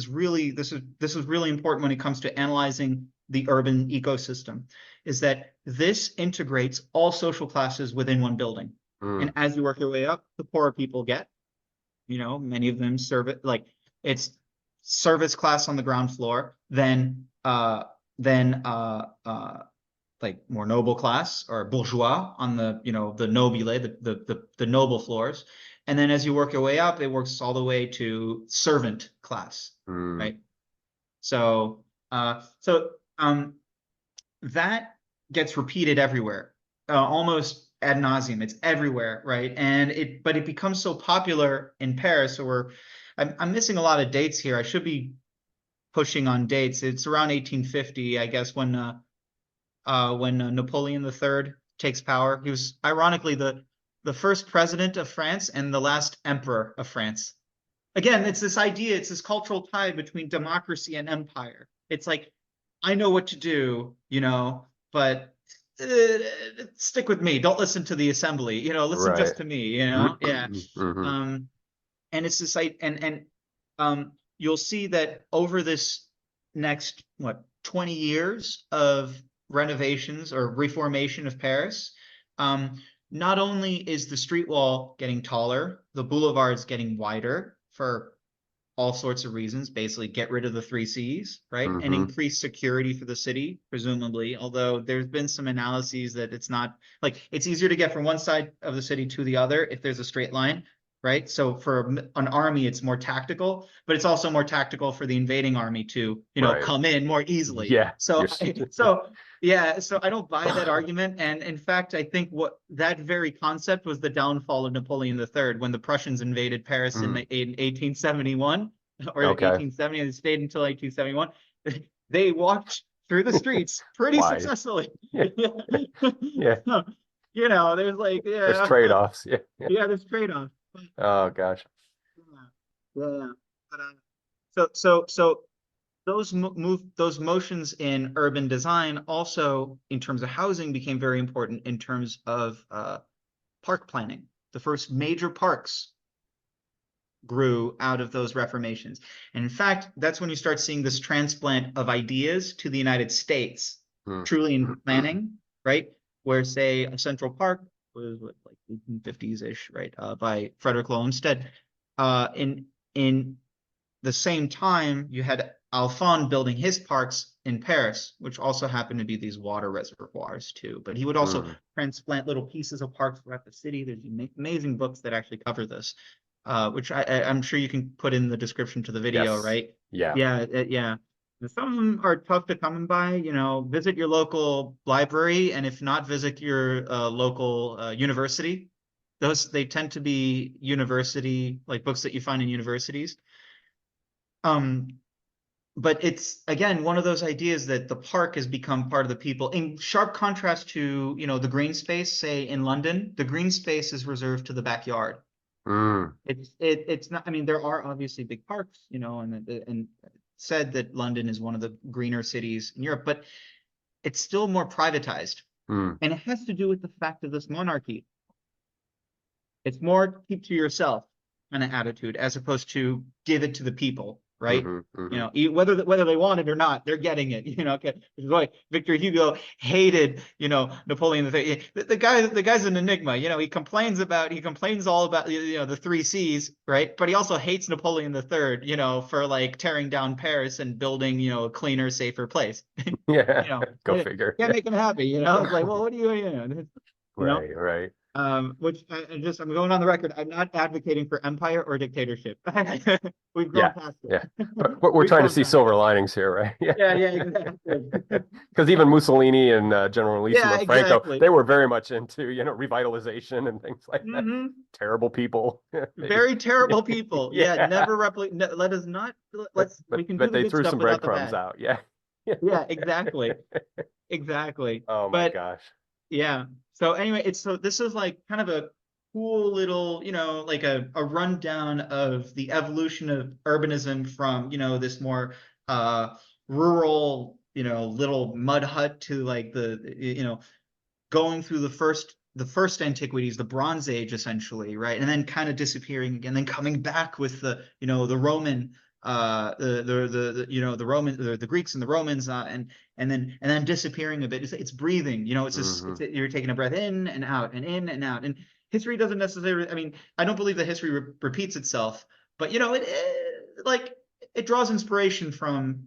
really important when it comes to analyzing the urban ecosystem, is that this integrates all social classes within one building. Mm. And as you work your way up, the poorer people get, many of them serve it like it's service class on the ground floor, then like more noble class or bourgeois on the, the nobile, the noble floors. And then as you work your way up, it works all the way to servant class, Mm. right? So, so that gets repeated everywhere, almost ad nauseum. It's everywhere, right? But it becomes so popular in Paris. So I'm missing a lot of dates here. I should be pushing on dates. It's around 1850, I guess, when Napoleon III takes power. He was ironically the first president of France and the last emperor of France. Again, it's this idea, it's this cultural tie between democracy and empire. It's like, I know what to do, but stick with me. Don't listen to the assembly, listen Right. just to me, yeah. Hmm. Um, and it's this and you'll see that over this next 20 years of renovations or reformation of Paris, not only is the street wall getting taller, the boulevards getting wider for all sorts of reasons, basically get rid of the 3 Cs, right? And Hmm. increase security for the city, presumably. Although there's been some analyses that it's not, like, it's easier to get from one side of the city to the other if there's a straight line, right? So for an army, it's more tactical, but it's also more tactical for the invading army to, Right. come in more easily. Yeah. So, yeah, so I don't buy that argument. And in fact, I think what that very concept was the downfall of Napoleon III when the Prussians invaded Paris in Mm. 1871 or Okay. 1870, and stayed until 1871. They walked through the streets pretty Why? successfully. Yeah. Yeah. There's like, There's yeah, trade-offs. Yeah. Yeah. yeah, there's trade-off. Oh gosh. Yeah, yeah. But so those motions in urban design also, in terms of housing, became very important in terms of park planning. The first major parks grew out of those reformations. And in fact, that's when you start seeing this transplant of ideas to the United States, Mm. truly in planning, right? Where, say, a Central Park was like 1850s-ish, right, by Frederick Law Olmsted, in the same time, you had Alphonse building his parks in Paris, which also happened to be these water reservoirs too. But he would also transplant little pieces of parks throughout the city. There's amazing books that actually cover this, which I'm sure you can put in the description to the video, Yes. right? Yeah. Yeah. Some of them are tough to come by. Visit your local library, and if not, visit your local university. They tend to be university, like books that you find in universities. But it's, again, one of those ideas that the park has become part of the people, in sharp contrast to, the green space. Say in London, the green space is reserved to the backyard. It's not, I mean, there are obviously big parks, and said that London is one of the greener cities in Europe, but it's still more privatized. And it has to do with the fact of this monarchy. It's more keep to yourself kind of attitude, as opposed to give it to the people, right? Whether they want it or not, they're getting it. Okay. Which is why Victor Hugo hated, Napoleon III. The guy's an enigma. He complains all about the three C's, right? But he also hates Napoleon III, for like tearing down Paris and building, a cleaner, safer place. Yeah. Go figure. Can't make him happy. It's like, well, what do Right. Which I'm going on the record. I'm not advocating for empire or dictatorship. We've gone past it. Yeah. But we're trying to see silver linings here, right? Yeah, exactly. Because even Mussolini and Generalissimo Franco, exactly. they were very much into, revitalization and things like that. Terrible people. Very terrible people. Yeah, never replicate. No, let us not. We can do the they good threw stuff some without the breadcrumbs bad. out. Yeah. Yeah, exactly. Exactly. Oh my gosh. Yeah. So anyway, this is like kind of a cool little, like a rundown of the evolution of urbanism from, this more rural, little mud hut to like going through the first antiquities, the Bronze Age, essentially, right? And then kind of disappearing again, then coming back with the Roman, the Roman, the Greeks and the Romans, and then disappearing a bit. It's breathing, it's just you're taking a breath in and out and in and out. And history doesn't necessarily, I mean, I don't believe that history repeats itself, but it draws inspiration from,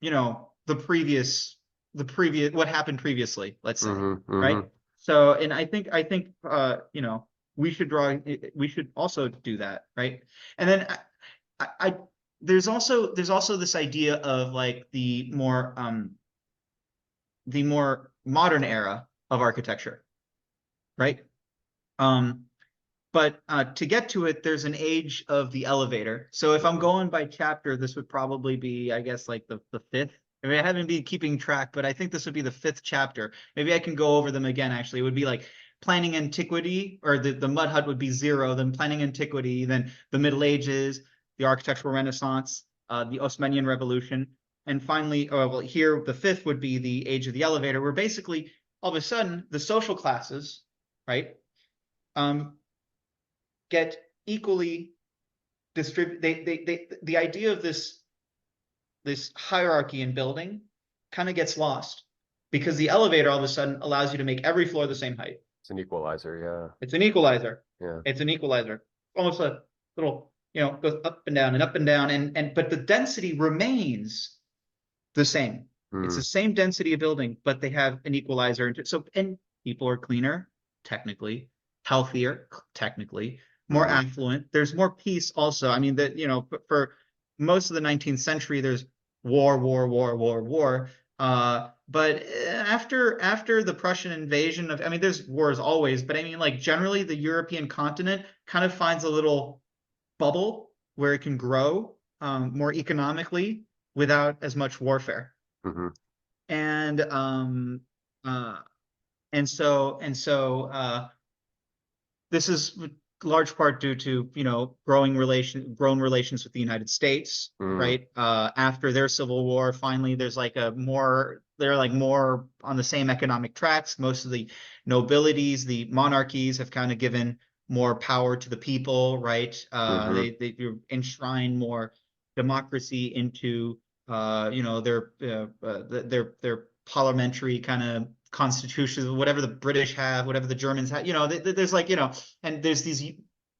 the previous what happened previously, let's say, right? So, and I think we should also do that, right? And then there's also this idea of like the more modern era of architecture, right? But to get to it, there's an age of the elevator. So if I'm going by chapter, this would probably be, I guess, like the fifth. I mean, I haven't been keeping track, but I think this would be the fifth chapter. Maybe I can go over them again, actually. It would be like planning antiquity, or the mud hut would be 0, then planning antiquity, then the Middle Ages, the architectural Renaissance, the Osmanian Revolution, and finally, here, the fifth would be the age of the elevator, where basically, all of a sudden, the social classes, right, get equally distributed. The idea of this hierarchy in building kind of gets lost, because the elevator all of a sudden allows you to make every floor the same height. It's an equalizer, yeah. It's an equalizer. Yeah. It's an equalizer. Almost a little, goes up and down and up and down, but the density remains the same. It's the same density of building, but they have an equalizer. So, and people are cleaner, technically, healthier, technically, more affluent. There's more peace also. I mean, for most of the 19th century, there's war. But after the Prussian invasion I mean, there's wars always, but I mean, like, generally the European continent kind of finds a little bubble where it can grow more economically without as much warfare. And so this is large part due to grown relations with the United States, right? After their Civil War, finally they're more on the same economic tracks. Most of the nobilities, the monarchies, have kind of given more power to the people, right? They enshrine more democracy into their parliamentary kind of constitutions, whatever the British have, whatever the Germans have. There's like, and there's these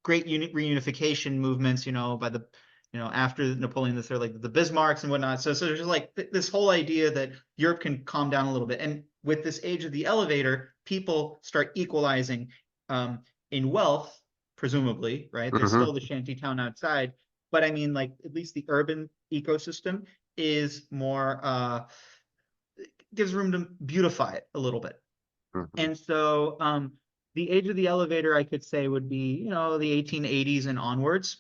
great reunification movements, by the, after Napoleon III, like the Bismarcks and whatnot. So there's like this whole idea that Europe can calm down a little bit. And with this age of the elevator, people start equalizing in wealth, presumably, right? There's Mm-hmm. still the shanty town outside, but I mean, like at least the urban ecosystem is more gives room to beautify it a little bit. Mm-hmm. And so the age of the elevator, I could say, would be, the 1880s and onwards,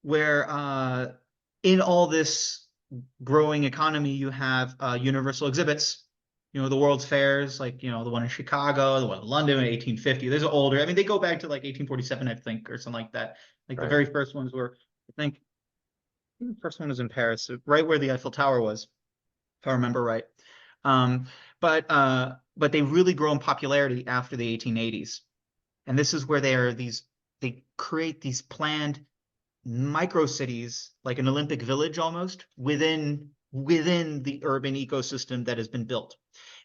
where in all this growing economy, you have universal exhibits, the World's Fairs, like, the one in Chicago, the one in London in 1850. There's older. I mean, they go back to like 1847, I think, or something like that. Like the Right. very first ones were, I think the first one was in Paris, right where the Eiffel Tower was, if I remember right. Um, but they really grow in popularity after the 1880s. And this is where they create these planned micro cities, like an Olympic village almost, within the urban ecosystem that has been built.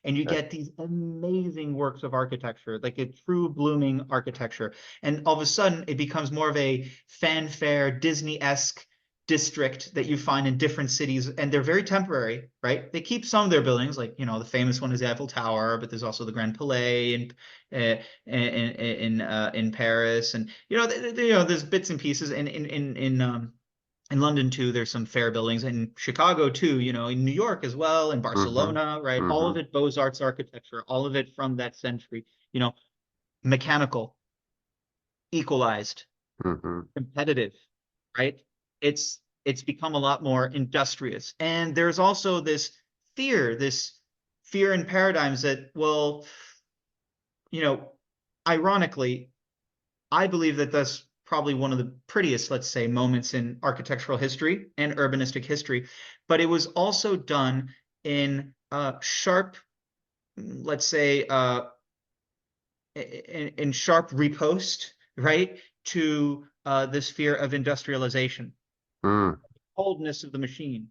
And you Okay. get these amazing works of architecture, like a true blooming architecture. And all of a sudden, it becomes more of a fanfare, Disney-esque district that you find in different cities. And they're very temporary, right? They keep some of their buildings, like, the famous one is the Eiffel Tower, but there's also the Grand Palais in Paris. And, there's bits and pieces in London too. There's some fair buildings in Chicago too, in New York as well, in Mm-hmm. Barcelona, right? All Mm-hmm. of it Beaux-Arts architecture, all of it from that century, mechanical, equalized, Mm-hmm. competitive, right? It's become a lot more industrious. And there's also this fear in paradigms that, well, you know, ironically, I believe that that's probably one of the prettiest, let's say, moments in architectural history and urbanistic history. But it was also done in sharp, let's say, in sharp riposte, right, to this fear of industrialization, Mm. coldness of the machine.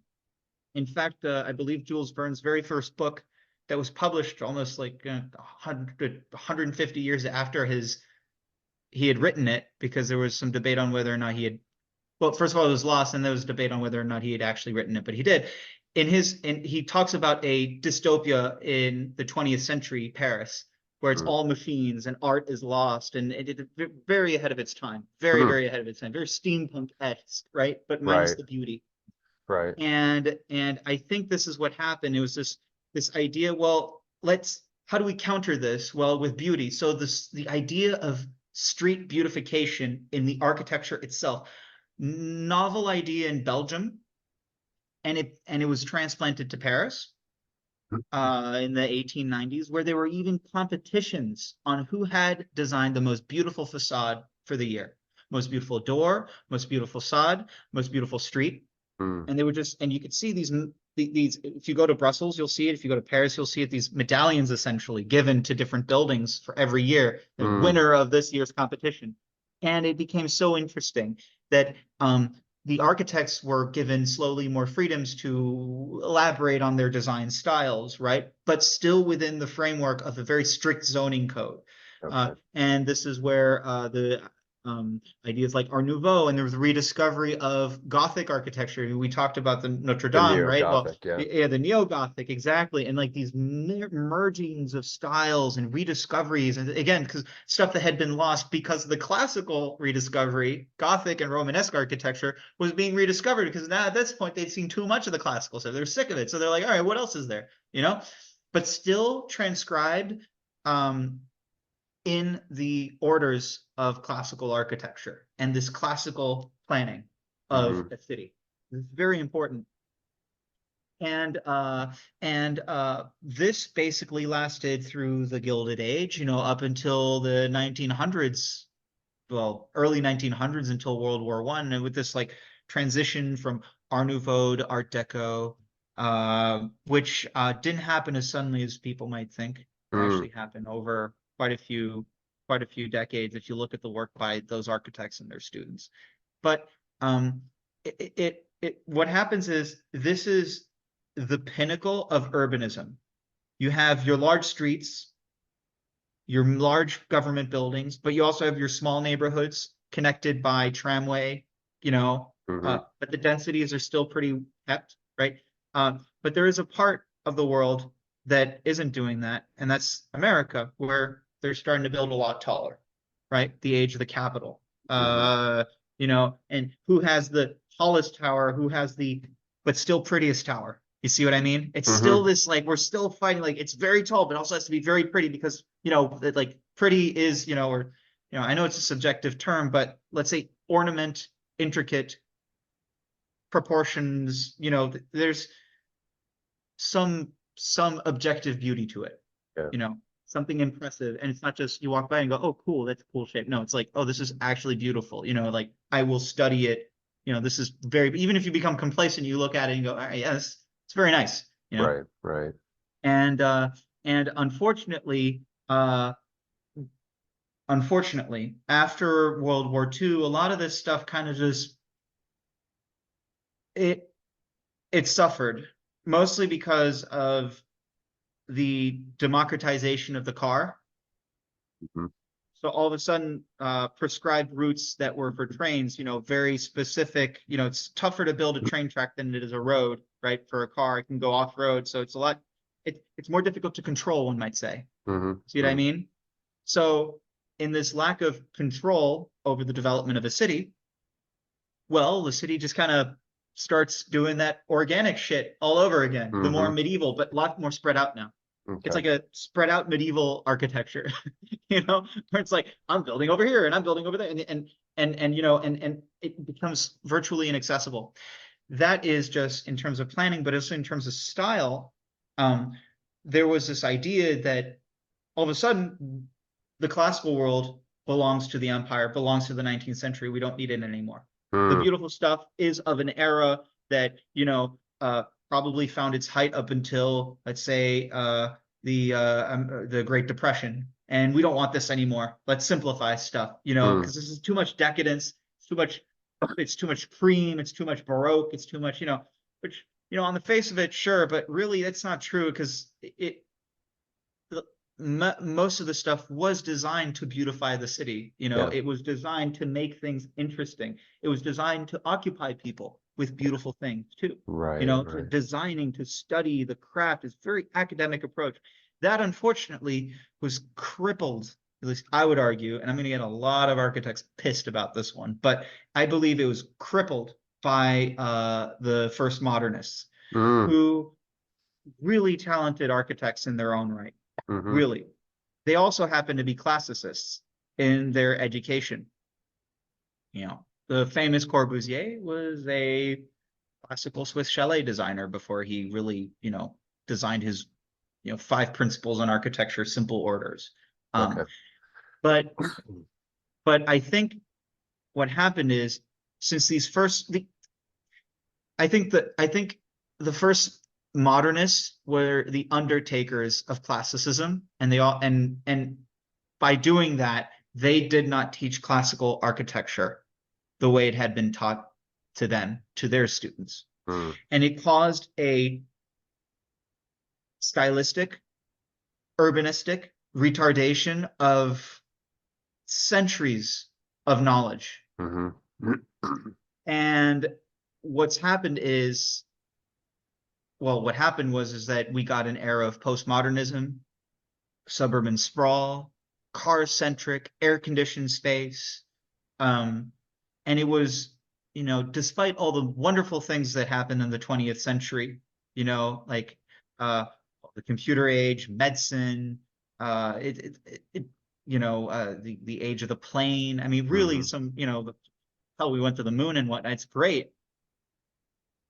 In fact, I believe Jules Verne's very first book that was published almost like 150 years after he had written it, because there was some debate on whether or not he had, well, first of all, it was lost, and there was debate on whether or not he had actually written it, but he did. He talks about a dystopia in the 20th century Paris, where it's Mm. all machines and art is lost, and it is very ahead of its time, very, Mm. very ahead of its time, very steampunk-esque, right? But minus Right. the beauty. Right. And I think this is what happened. It was this idea, well, how do we counter this? Well, with beauty. So the idea of street beautification in the architecture itself, novel idea in Belgium, and it was transplanted to Paris in the 1890s, where there were even competitions on who had designed the most beautiful facade for the year, most beautiful door, most beautiful facade, most beautiful street. Mm. And they were and you could see these, if you go to Brussels, you'll see it. If you go to Paris, you'll see it, these medallions essentially given to different buildings for every year, the Mm. winner of this year's competition. And it became so interesting that the architects were given slowly more freedoms to elaborate on their design styles, right? But still within the framework of a very strict zoning code. Okay. And this is where the ideas like Art Nouveau, and there was a rediscovery of Gothic architecture. We talked about the Notre The Dame, right? Well, neo-Gothic, yeah. yeah, the neo-Gothic, exactly. And like these mergings of styles and rediscoveries. And again, because stuff that had been lost because the classical rediscovery, Gothic and Romanesque architecture, was being rediscovered, because now at this point they'd seen too much of the classical stuff. They're sick of it. So they're like, all right, what else is there? But still transcribed in the orders of classical architecture and this classical planning of Mm-hmm. a city. It's very important. And this basically lasted through the Gilded Age, up until the 1900s, well, early 1900s, until World War I, and with this like transition from Art Nouveau to Art Deco, which didn't happen as suddenly as people might think. It Mm. actually happened over quite a few decades if you look at the work by those architects and their students. But um, what happens is, this is the pinnacle of urbanism. You have your large streets, your large government buildings, but you also have your small neighborhoods connected by tramway, but the densities are still pretty kept, right? But there is a part of the world that isn't doing that, and that's America, where they're starting to build a lot taller, right? The age of the capital. And who has the tallest tower, who has the but still prettiest tower. You see what I mean? It's still this like we're still fighting, like it's very tall, but also has to be very pretty because like pretty is, or I know it's a subjective term, but let's say ornament, intricate proportions, there's some objective beauty to it. Yeah. Something impressive. And it's not just you walk by and go, oh, cool, that's a cool shape. No, it's like, oh, this is actually beautiful. Like I will study it. This is even if you become complacent, you look at it and go, all right, yes, it's very nice. Right. And unfortunately, after World War II, a lot of this stuff kind of just it suffered, mostly because of the democratization of the car. So all of a sudden, prescribed routes that were for trains, very specific, it's tougher to build a train track than it is a road, right? For a car, it can go off road. So it's it's more difficult to control, one might say. See what I mean? So in this lack of control over the development of a city, well, the city just kind of starts doing that organic shit all over again, the more medieval, but a lot more spread out now. Okay. It's like a spread out medieval architecture, where it's like, I'm building over here and I'm building over there. And it becomes virtually inaccessible. That is just in terms of planning, but also in terms of style. There was this idea that all of a sudden the classical world belongs to the empire, belongs to the 19th century. We don't need it anymore. The beautiful stuff is of an era that, probably found its height up until, let's say, the Great Depression. And we don't want this anymore. Let's simplify stuff, because this is too much decadence, it's too much cream, it's too much Baroque, it's too much, which, on the face of it, sure, but really that's not true because most of the stuff was designed to beautify the city. It was designed to make things interesting. It was designed to occupy people with beautiful things too. Right. To designing, to study the craft is very academic approach. That unfortunately was crippled, at least I would argue, and I'm going to get a lot of architects pissed about this one, but I believe it was crippled by the first modernists, who really talented architects in their own right. Really. They also happen to be classicists in their education. The famous Corbusier was a classical Swiss chalet designer before he really, designed his, 5 principles on architecture, simple orders. Okay. But I think what happened is, since I think the first modernists were the undertakers of classicism, and and by doing that, they did not teach classical architecture the way it had been taught to them, to their students. And it caused a stylistic, urbanistic retardation of centuries of knowledge. And what's happened is, what happened was that we got an era of postmodernism, suburban sprawl, car-centric, air-conditioned space. And it was, despite all the wonderful things that happened in the 20th century, like the computer age, medicine, the age of the plane. I mean, really, hell, we went to the moon and whatnot. It's great,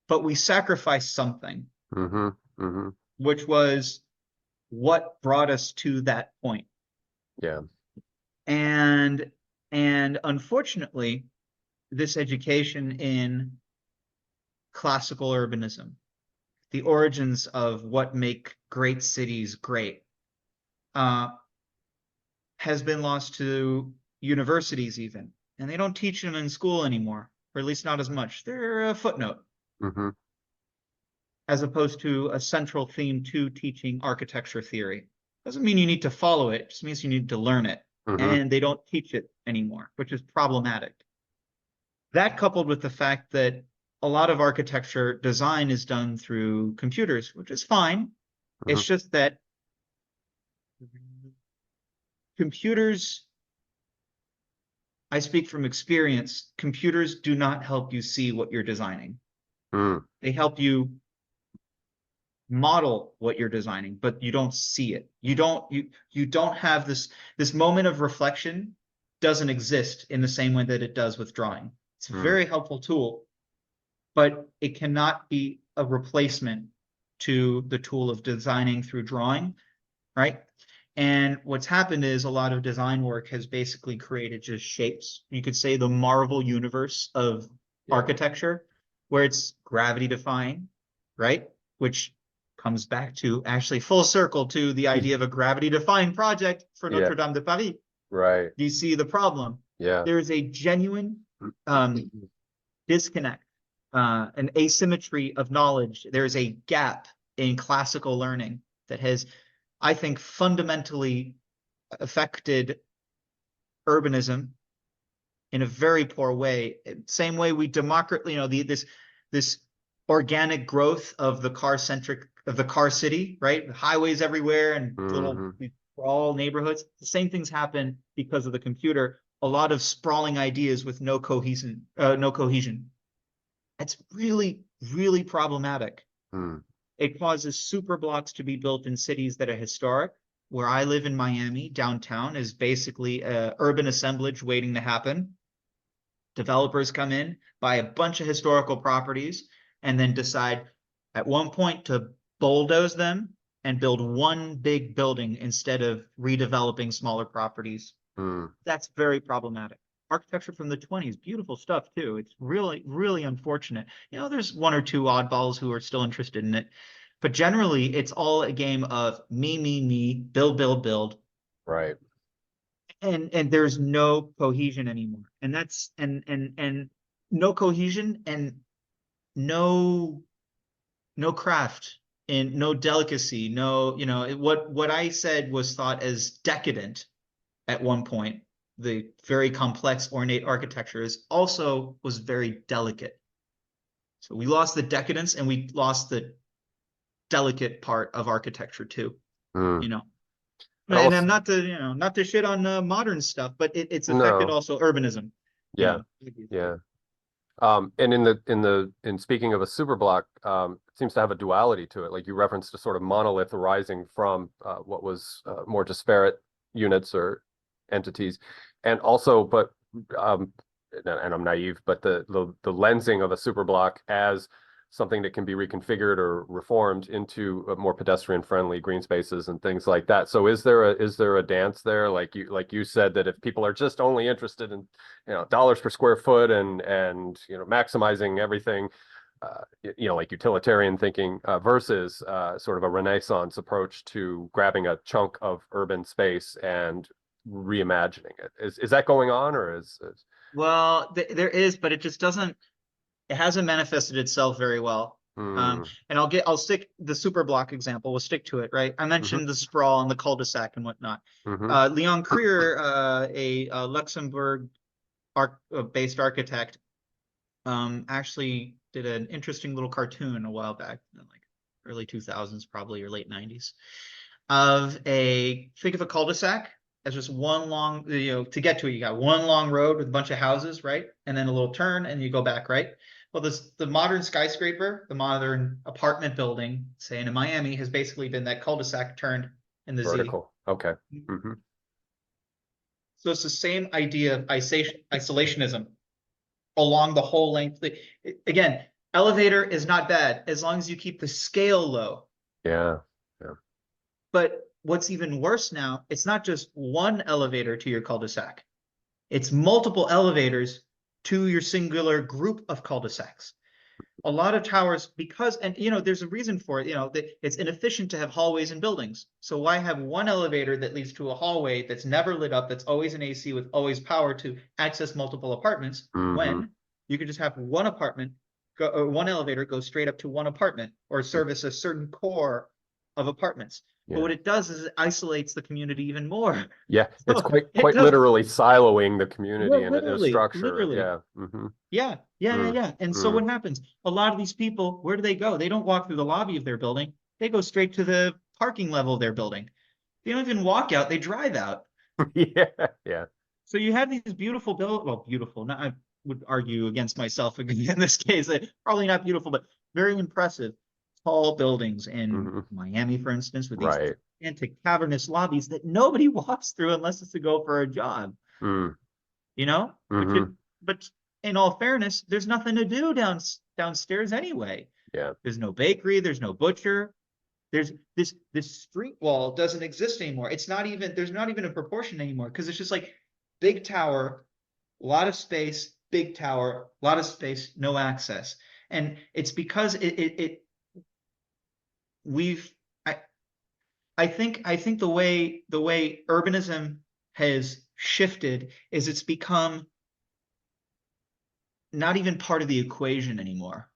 but we sacrificed something, which was what brought us to that point. Yeah. And unfortunately, this education in classical urbanism, the origins of what make great cities great, has been lost to universities even. And they don't teach them in school anymore, or at least not as much. They're a footnote, as opposed to a central theme to teaching architecture theory. Doesn't mean you need to follow it, it just means you need to learn it. Mm-hmm. And they don't teach it anymore, which is problematic. That coupled with the fact that a lot of architecture design is done through computers, which is fine. Mm-hmm. It's just that computers, I speak from experience, computers do not help you see what you're designing. Mm. They help you model what you're designing, but you don't see it. You don't have this moment of reflection doesn't exist in the same way that it does with drawing. It's a Mm. very helpful tool, but it cannot be a replacement to the tool of designing through drawing, right? And what's happened is a lot of design work has basically created just shapes. You could say the Marvel universe of Yeah. architecture, where it's gravity defying, right? Which comes back to actually full circle to the idea of a gravity defying project for Yeah. Notre Dame de Paris. Right. Do you see the problem? Yeah. There is a genuine disconnect, an asymmetry of knowledge. There is a gap in classical learning that has, I think, fundamentally affected urbanism in a very poor way. Same way we democratically, this organic growth of the car city, right? Highways everywhere and little Mm-hmm. sprawl neighborhoods. The same things happen because of the computer. A lot of sprawling ideas with no cohesion, no cohesion. It's really, really problematic. Mm. It causes super blocks to be built in cities that are historic. Where I live in Miami, downtown is basically an urban assemblage waiting to happen. Developers come in, buy a bunch of historical properties, and then decide at one point to bulldoze them and build one big building instead of redeveloping smaller properties. Mm. That's very problematic. Architecture from the 20s, beautiful stuff too. It's really, really unfortunate. There's one or two oddballs who are still interested in it, but generally it's all a game of me, build, build, build, Right. and there's no cohesion anymore. And that's and no cohesion and no no craft and no delicacy, no, what I said was thought as decadent at one point, the very complex ornate architecture also was very delicate. So we lost the decadence and we lost the delicate part of architecture too, Mm. you know. It And I'm almost not to shit on modern stuff, but it's affected no. also urbanism, you Yeah. know. Yeah. And in speaking of a superblock, it seems to have a duality to it. Like you referenced a sort of monolith arising from what was more disparate units or entities, and also, but and I'm naive, but the lensing of a superblock as something that can be reconfigured or reformed into more pedestrian friendly green spaces and things like that. So is there a dance there? Like you said, that if people are just only interested in dollars per square foot and maximizing everything, like utilitarian thinking versus sort of a Renaissance approach to grabbing a chunk of urban space and reimagining it. Is that going on, or is Well, there is, but it hasn't manifested itself very well. hmm, And I'll stick the super block example. We'll stick to it, right? I hmm, mentioned the sprawl and the cul-de-sac and whatnot. hmm, Leon Krier, a Luxembourg based architect, actually did an interesting little cartoon a while back, in like early 2000s, probably, or late 90s, think of a cul-de-sac as just one long, to get to it, you got one long road with a bunch of houses, right? And then a little turn and you go back, right? Well, the modern skyscraper, the modern apartment building, say in Miami, has basically been that cul-de-sac turned in the Z. vertical? Okay. Hmm. So it's the same idea of isolationism along the whole length. Again, elevator is not bad as long as you keep the scale low. Yeah. Yeah. But what's even worse now, it's not just one elevator to your cul-de-sac. It's multiple elevators to your singular group of cul-de-sacs. A lot of towers, and there's a reason for it, it's inefficient to have hallways in buildings. So why have one elevator that leads to a hallway that's never lit up, that's always an AC with always power to access multiple apartments, Hmm. when you could just have one elevator go straight up to one apartment or service a certain core of apartments. But what it does is it isolates the community even more. Yeah, it's So quite it quite does, literally siloing the community well, in a literally, structure. literally. Yeah. Mm-hmm. Yeah, yeah, yeah, Mm, yeah. And so mm. what happens? A lot of these people, where do they go? They don't walk through the lobby of their building. They go straight to the parking level of their building. They don't even walk out, they drive out. Yeah, yeah. So you have these beautiful well, beautiful. Not, I would argue against myself in this case. Probably not beautiful, but very impressive, tall buildings in Mm-hmm. Miami, for instance, with these Right. gigantic cavernous lobbies that nobody walks through unless it's to go for a jog. Mm, You know, mm-hmm. but in all fairness, there's nothing to do downstairs anyway. Yeah. There's no bakery, there's no butcher. There's this street wall doesn't exist anymore. It's not even there's not even a proportion anymore because it's just like big tower, a lot of space, big tower, a lot of space, no access. And it's because it we've I think the way urbanism has shifted is it's become not even part of the equation anymore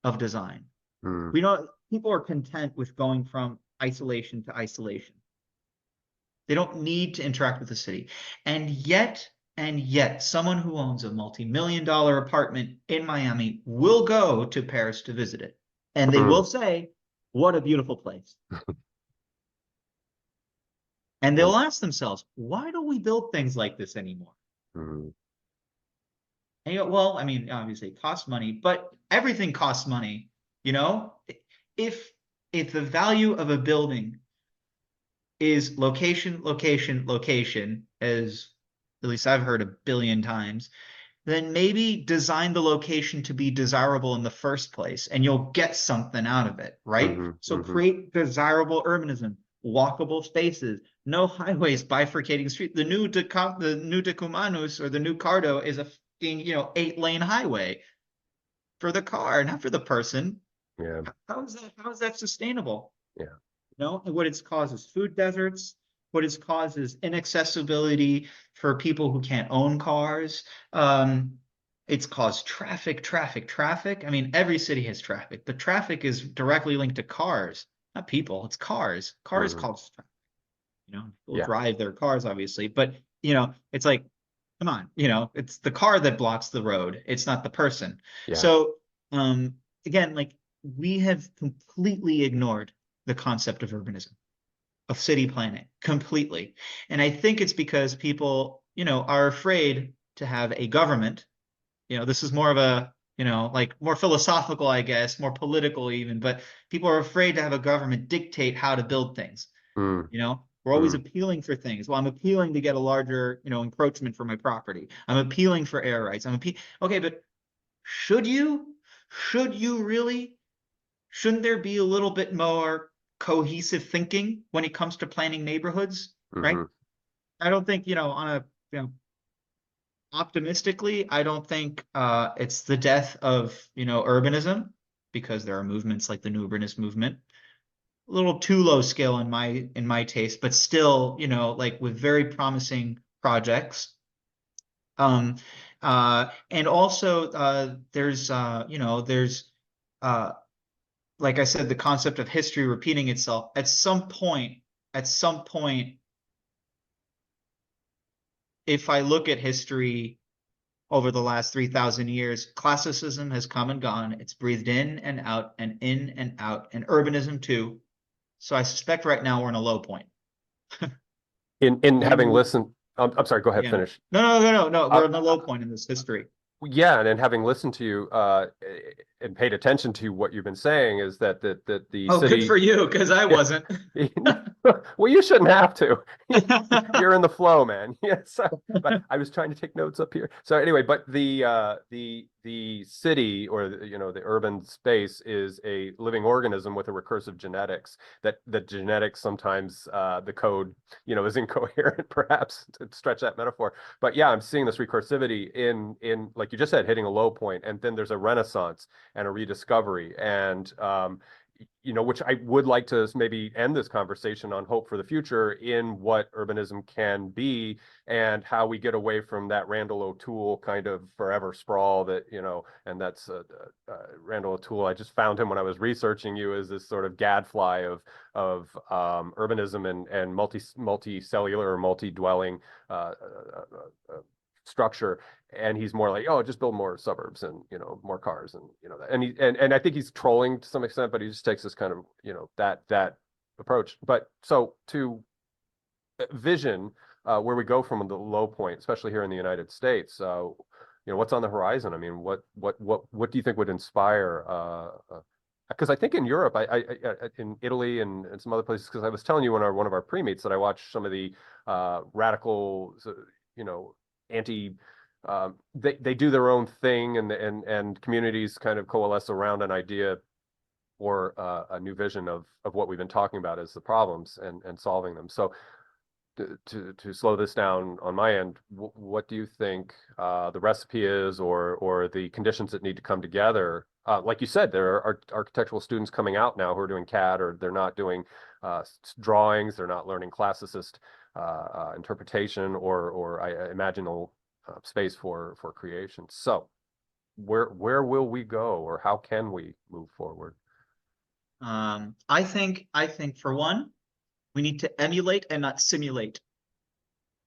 of design. Mm, We don't People are content with going from isolation to isolation. They don't need to interact with the city. And yet, someone who owns a multi-million dollar apartment in Miami will go to Paris to visit it. And they will mm, say, what a beautiful place. And mm, they'll ask themselves, why don't we build things like this anymore? mm, And you go, well, I mean, obviously it costs money, but everything costs money. You know, if if the value of a building is location, location, location, as at least I've heard a billion times, then maybe design the location to be desirable in the first place, and you'll get something out of it, right? mm-hmm, So mm-hmm. create desirable urbanism, walkable spaces, no highways bifurcating street. The new Decumanus or the new Cardo is a 8-lane highway for the car, not for the person. Yeah, How is that sustainable? yeah. And what it's caused is food deserts. What it's caused is inaccessibility for people who can't own cars. It's caused traffic, traffic, traffic. I mean, every city has traffic, but traffic is directly linked to cars, not people. It's cars. Cars Mm-hmm. cause traffic. People Yeah, drive their cars, obviously, but it's like, come on, it's the car that blocks the road. It's not the person. yeah. So, again, like we have completely ignored the concept of urbanism, of city planning, completely. And I think it's because people, are afraid to have a government. This is more of a, like more philosophical, I guess, more political even, but people are afraid to have a government dictate how to build things. Mm, We're always mm, appealing for things. Well, I'm appealing to get a larger, encroachment for my property. I'm appealing for air rights. Okay, but should you? Should you really? Shouldn't there be a little bit more cohesive thinking when it comes to planning neighborhoods, mm-hmm. right? I don't think, optimistically, I don't think it's the death of, urbanism, because there are movements like the New Urbanist movement, a little too low scale in my taste, but still, like with very promising projects. Um, and also there's uh, like I said, the concept of history repeating itself. At some point, if I look at history over the last 3,000 years, classicism has come and gone. It's breathed in and out, and urbanism too. So I suspect right now we're in a low point. In having We, listened, I'm sorry. Go ahead. yeah. Finish. No, no, no, no, no. Uh, We're in a low point in this history. yeah, and having listened to you and paid attention to what you've been saying is that the Oh, good for city. you, because I Yeah. wasn't. Well, you shouldn't have to. You're in the flow, man. Yes. But I was trying to take notes up here. So anyway, but the city or the urban space is a living organism with a recursive genetics. That genetics sometimes the code is incoherent, perhaps to stretch that metaphor. But yeah, I'm seeing this recursivity in like you just said, hitting a low point, and then there's a renaissance and a rediscovery, and which I would like to maybe end this conversation on hope for the future in what urbanism can be and how we get away from that Randall O'Toole kind of forever sprawl that, and that's Randall O'Toole. I just found him when I was researching you as this sort of gadfly of urbanism and multi-cellular or multi-dwelling structure, and he's more like, oh, just build more suburbs and more cars and that, and I think he's trolling to some extent, but he just takes this kind of that approach. But so to vision where we go from the low point, especially here in the United States, what's on the horizon? I mean, what do you think would inspire? Because I think in Europe, I in Italy and some other places, because I was telling you in one of our pre-meets that I watched some of the radical, anti, they do their own thing, and communities kind of coalesce around an idea or a new vision of what we've been talking about as the problems and solving them. So to slow this down on my end, what do you think the recipe is, or the conditions that need to come together? Like you said, there are architectural students coming out now who are doing CAD, or they're not doing drawings, they're not learning classicist interpretation or I imaginal space for creation. So where will we go, or how can we move forward? I think for one, we need to emulate and not simulate.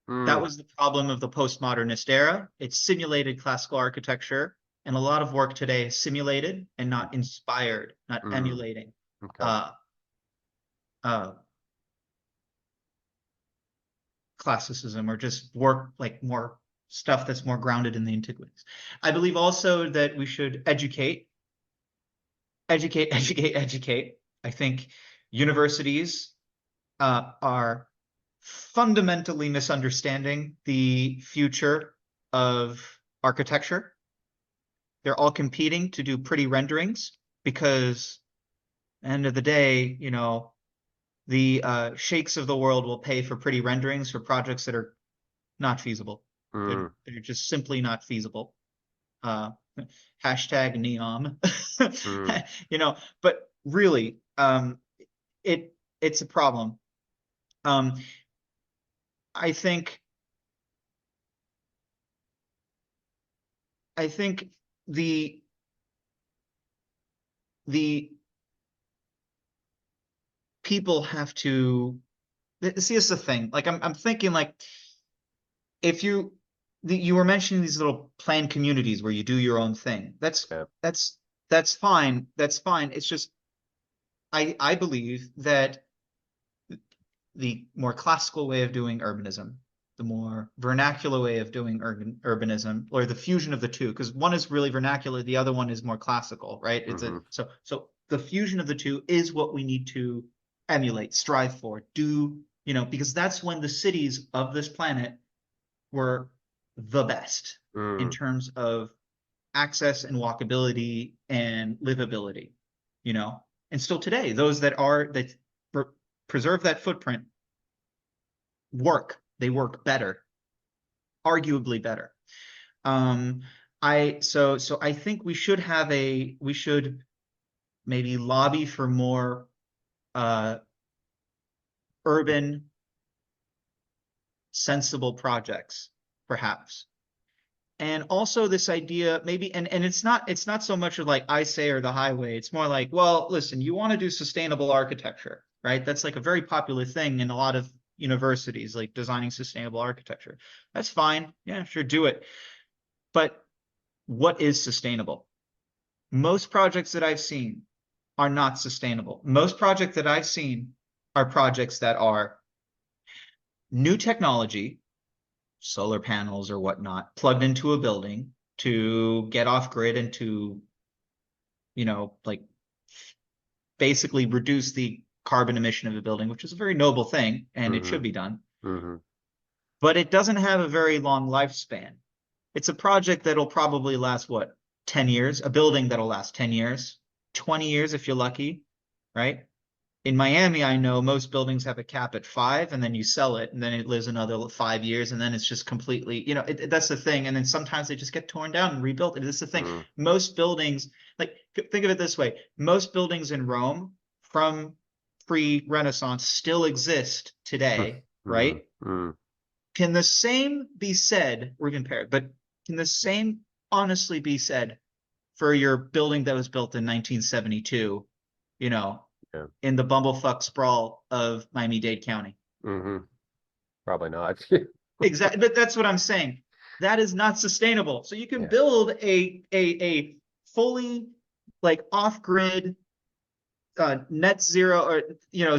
That was the problem of the postmodernist era. It simulated classical architecture, and a lot of work today is simulated and not inspired, not emulating. Okay. Classicism, or just work like more stuff that's more grounded in the antiquities. I believe also that we should educate. I think universities are fundamentally misunderstanding the future of architecture. They're all competing to do pretty renderings because, at the end of the day, the sheikhs of the world will pay for pretty renderings for projects that are not feasible. They're just simply not feasible. Hashtag neon. But really, it's a problem. I think the people have to see. It's the thing. Like I'm thinking, like, if you were mentioning these little planned communities where you do your own thing. That's fine. That's fine. It's just I believe that the more classical way of doing urbanism, the more vernacular way of doing urbanism, or the fusion of the two, because one is really vernacular, the other one is more classical, right? It's so the fusion of the two is what we need to emulate, strive for, because that's when the cities of this planet were the best in terms of access and walkability and livability, and still today, those that preserve that footprint they work better, arguably better. I think we should maybe lobby for more urban sensible projects, perhaps. And also this idea, maybe, and it's not so much of like I say or the highway. It's more like, well, listen, you want to do sustainable architecture, right? That's like a very popular thing in a lot of universities, like designing sustainable architecture. That's fine. Yeah, sure, do it. But what is sustainable? Most projects that I've seen are not sustainable. Most projects that I've seen are projects that are new technology, solar panels or whatnot, plugged into a building to get off grid and to, like basically reduce the carbon emission of a building, which is a very noble thing, and it should be done. But it doesn't have a very long lifespan. It's a project that'll probably last, 10 years? A building that'll last 10 years, 20 years if you're lucky, right? In Miami, I know most buildings have a cap at 5, and then you sell it, and then it lives another 5 years, and then it's just completely, that's the thing. And then sometimes they just get torn down and rebuilt. And it's the thing. Most buildings, like, think of it this way: most buildings in Rome from pre-Renaissance still exist today, right? Can the same be said, or even paired, but can the same honestly be said for your building that was built in 1972, you know, Yeah. in the bumblefuck sprawl of Miami-Dade County? Probably not. Exactly, but that's what I'm saying. That is not sustainable. So you can Yeah. build a fully like off-grid net zero, or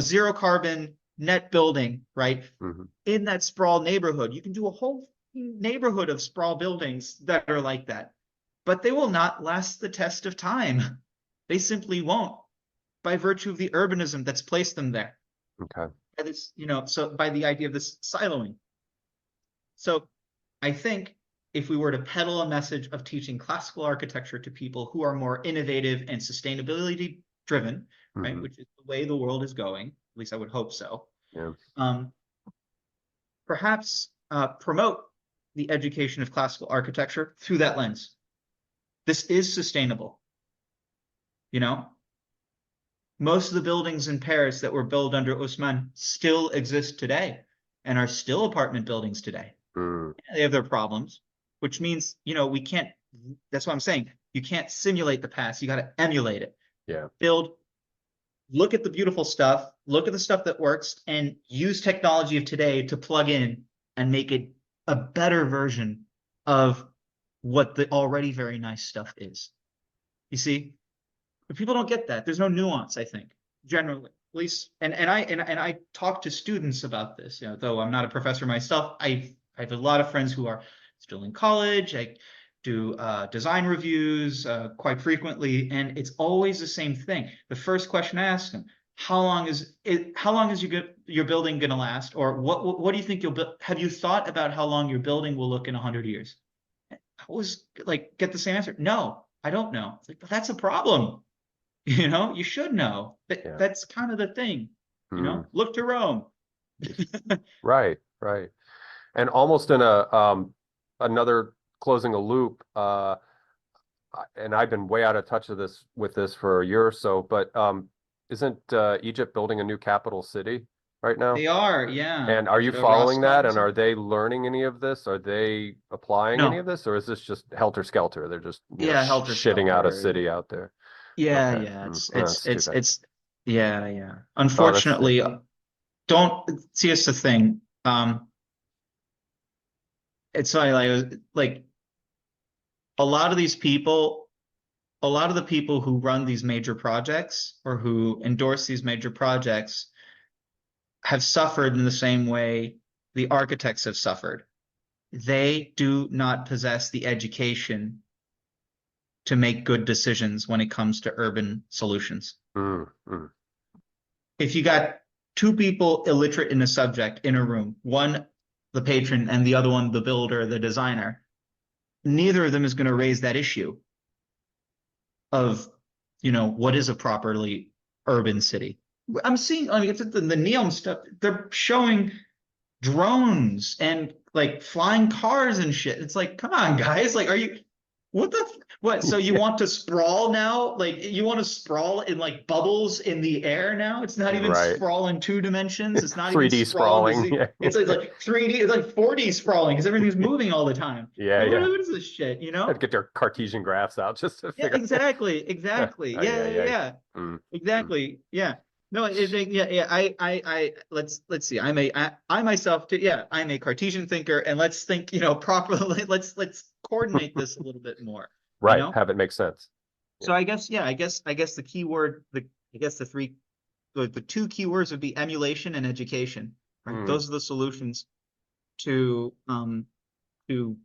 zero carbon net building, right? In that sprawl neighborhood. You can do a whole neighborhood of sprawl buildings that are like that, but they will not last the test of time. They simply won't, by virtue of the urbanism that's placed them there. Okay. By this, so by the idea of this siloing. So I think if we were to peddle a message of teaching classical architecture to people who are more innovative and sustainability driven, right, which is the way the world is going, at least I would hope so. Yeah. Perhaps promote the education of classical architecture through that lens. This is sustainable. Most of the buildings in Paris that were built under Haussmann still exist today and are still apartment buildings today. They have their problems, which means, we can't, that's what I'm saying. You can't simulate the past. You got to emulate it. Yeah. Look at the beautiful stuff, look at the stuff that works, and use technology of today to plug in and make it a better version of what the already very nice stuff is. You see? But people don't get that. There's no nuance, I think, generally. At least, and I talk to students about this, though I'm not a professor myself. I have a lot of friends who are still in college. I do design reviews quite frequently, and it's always the same thing. The first question I ask them: how long is your building going to last, or what do you think you'll build? Have you thought about how long your building will look in 100 years? I always get the same answer: no, I don't know. It's like, but that's a problem. You should know. That's kind of the thing. Look to Rome. Right. And almost in another closing a loop, and I've been way out of touch with this for a year or so, but isn't Egypt building a new capital city right now? They are, yeah. And are you following that? And are they learning any of this? Are they applying any of this? Or is this just helter-skelter? They're just shitting out a city out there. Yeah, Okay. yeah. It's yeah. Unfortunately, don't see, it's the thing. It's like a lot of the people who run these major projects or who endorse these major projects have suffered in the same way the architects have suffered. They do not possess the education to make good decisions when it comes to urban solutions. If you got two people illiterate in a subject in a room, one the patron and the other one the builder, the designer, neither of them is going to raise that issue of, what is a properly urban city. I'm seeing, it's the NEOM stuff. They're showing drones and flying cars and shit. It's like, come on, guys. Are you, what? So you want to sprawl now? You want to sprawl in bubbles in the air now? It's not even sprawl in 2 dimensions. It's not 3D even sprawling. Yeah. It's like 3D, it's like 4D sprawling because everything's moving all the time. Yeah, What is this shit? I'd get their Cartesian graphs out just to figure. Exactly. Yeah. Exactly. Yeah. No, let's see. I myself, I'm a Cartesian thinker, and let's think, properly. Let's coordinate this a little bit more. Right. Have it make sense. So I guess the key word, the 2 key words would be emulation and education. Right. Those are the solutions to improving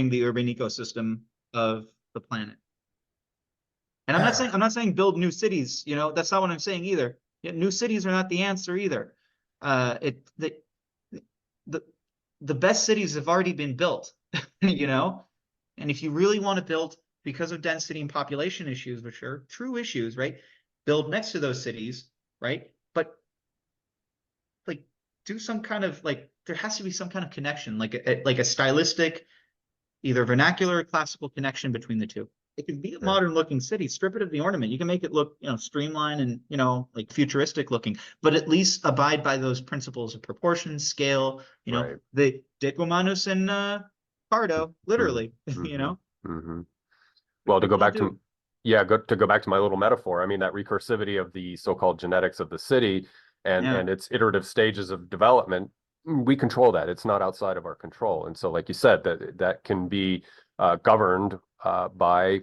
the urban ecosystem of the planet. And I'm not saying build new cities, that's not what I'm saying either. New cities are not the answer either. The best cities have already been built, and if you really want to build because of density and population issues, which are true issues, right? Build next to those cities, right? But do some kind of there has to be some kind of connection, like a stylistic, either vernacular or classical connection between the two. It can be a Yeah. modern looking city. Strip it of the ornament. You can make it look, streamlined and, like futuristic looking, but at least abide by those principles of proportion, scale, Right. the Decumanus in Pardo, Mm-hmm. literally, Mm-hmm. Mm-hmm. which Well, to go people back to do. yeah, to go back to my little metaphor, I mean that recursivity of the so-called genetics of the city Yeah. and its iterative stages of development, we control that. It's not outside of our control. And so, like you said, that can be governed by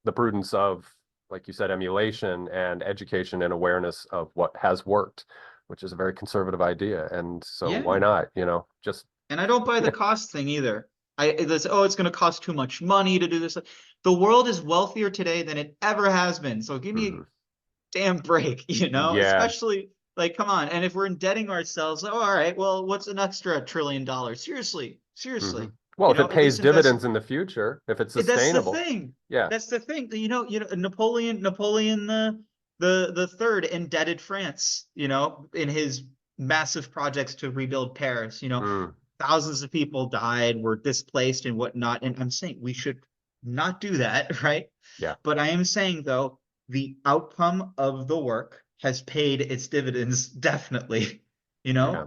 the prudence of, like you said, emulation and education and awareness of what has worked, which is a very conservative idea. And so, why Yeah. not? Just And I don't buy the cost thing either. It's going to cost too much money to do this. The world is wealthier today than it ever has been. So give me a mhm. damn break, Yeah. especially like, come on. And if we're indebting ourselves, oh, all right, well, what's an extra $1 trillion? Seriously, Hmm. seriously, Well, if it at pays least invest. dividends in the future, if it's That's the sustainable, thing. yeah. That's the thing. Napoleon the third indebted France, in his massive projects to rebuild Paris. Mm, Thousands of people died, were displaced and whatnot. And I'm saying we should not do that, right? yeah. But I am saying though, the outcome of the work has paid its dividends definitely, you Yeah. know? Yeah.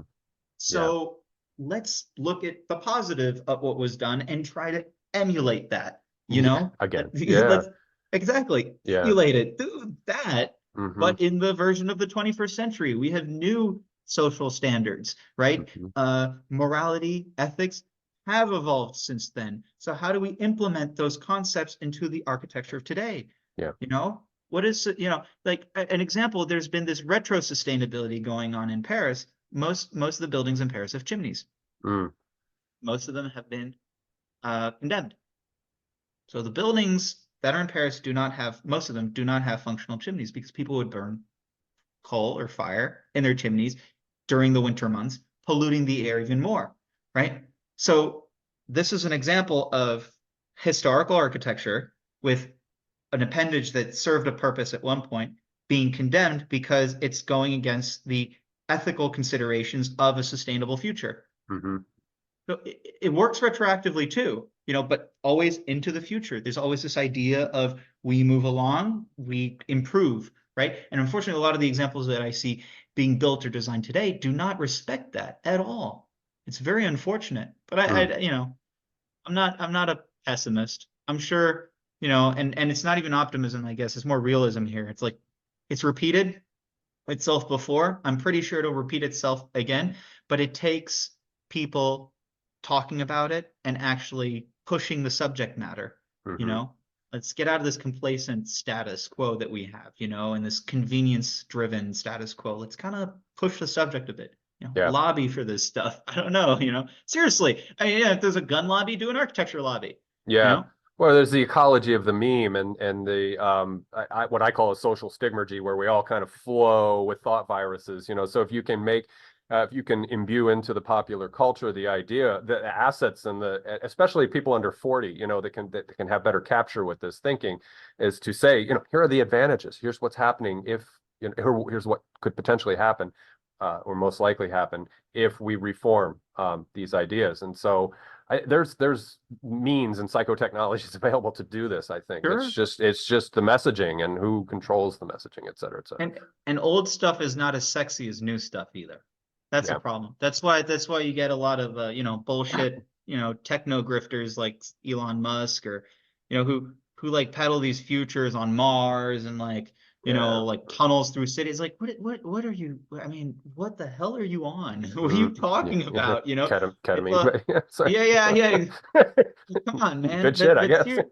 So let's look at the positive of what was done and try to emulate that, Yeah. Again. Yeah. Let's exactly Yeah. emulate it, do that, Hmm. but in the version of the 21st century. We have new social standards, right? Hmm. Morality, ethics have evolved since then. So how do we implement those concepts into the architecture of today? Yeah. You know, what is, like an example, there's been this retro sustainability going on in Paris. Most of the buildings in Paris have chimneys. Mm, Most of them have been condemned. So the buildings that are in Paris do not have, most of them do not have functional chimneys because people would burn coal or fire in their chimneys during the winter months, polluting the air even more, right? So this is an example of historical architecture with an appendage that served a purpose at one point being condemned because it's going against the ethical considerations of a sustainable future. hmm. So it works retroactively too, but always into the future. There's always this idea of we move along, we improve, right? And unfortunately, a lot of the examples that I see being built or designed today do not respect that at all. It's very unfortunate. But Mm, I'm not a pessimist. I'm sure, and it's not even optimism, I guess. It's more realism here. It's like it's repeated itself before. I'm pretty sure it'll repeat itself again, but it takes people talking about it and actually pushing the subject matter, you hmm. know? Let's get out of this complacent status quo that we have, and this convenience driven status quo. Let's kind of push the subject a bit, Yeah. lobby for this stuff. I don't know, seriously. I mean, yeah, if there's a gun lobby, do an architecture lobby, you Yeah. know? Well, there's the ecology of the meme and the what I call a social stigmergy, where we all kind of flow with thought viruses. So if you can imbue into the popular culture the idea, the assets and especially people under 40, that can have better capture with this thinking, is to say, here are the advantages. Here's what's happening if here's what could potentially happen, or most likely happen if we reform these ideas. And so there's means and psychotechnologies available to do this. I think Sure. it's just the messaging and who controls the messaging, et cetera, et cetera. And old stuff is not as sexy as new stuff either. That's a Yeah. problem. That's why you get a lot of bullshit, techno grifters like Elon Musk, or who like peddle these futures on Mars and like Yeah. like tunnels through cities. Like what are you, I mean, what the hell are you on? What are you Mm, yeah. talking Yeah. about? If Ketamine. But yeah, sorry. yeah, yeah, yeah. Come on, man. Good shit, I But guess. here,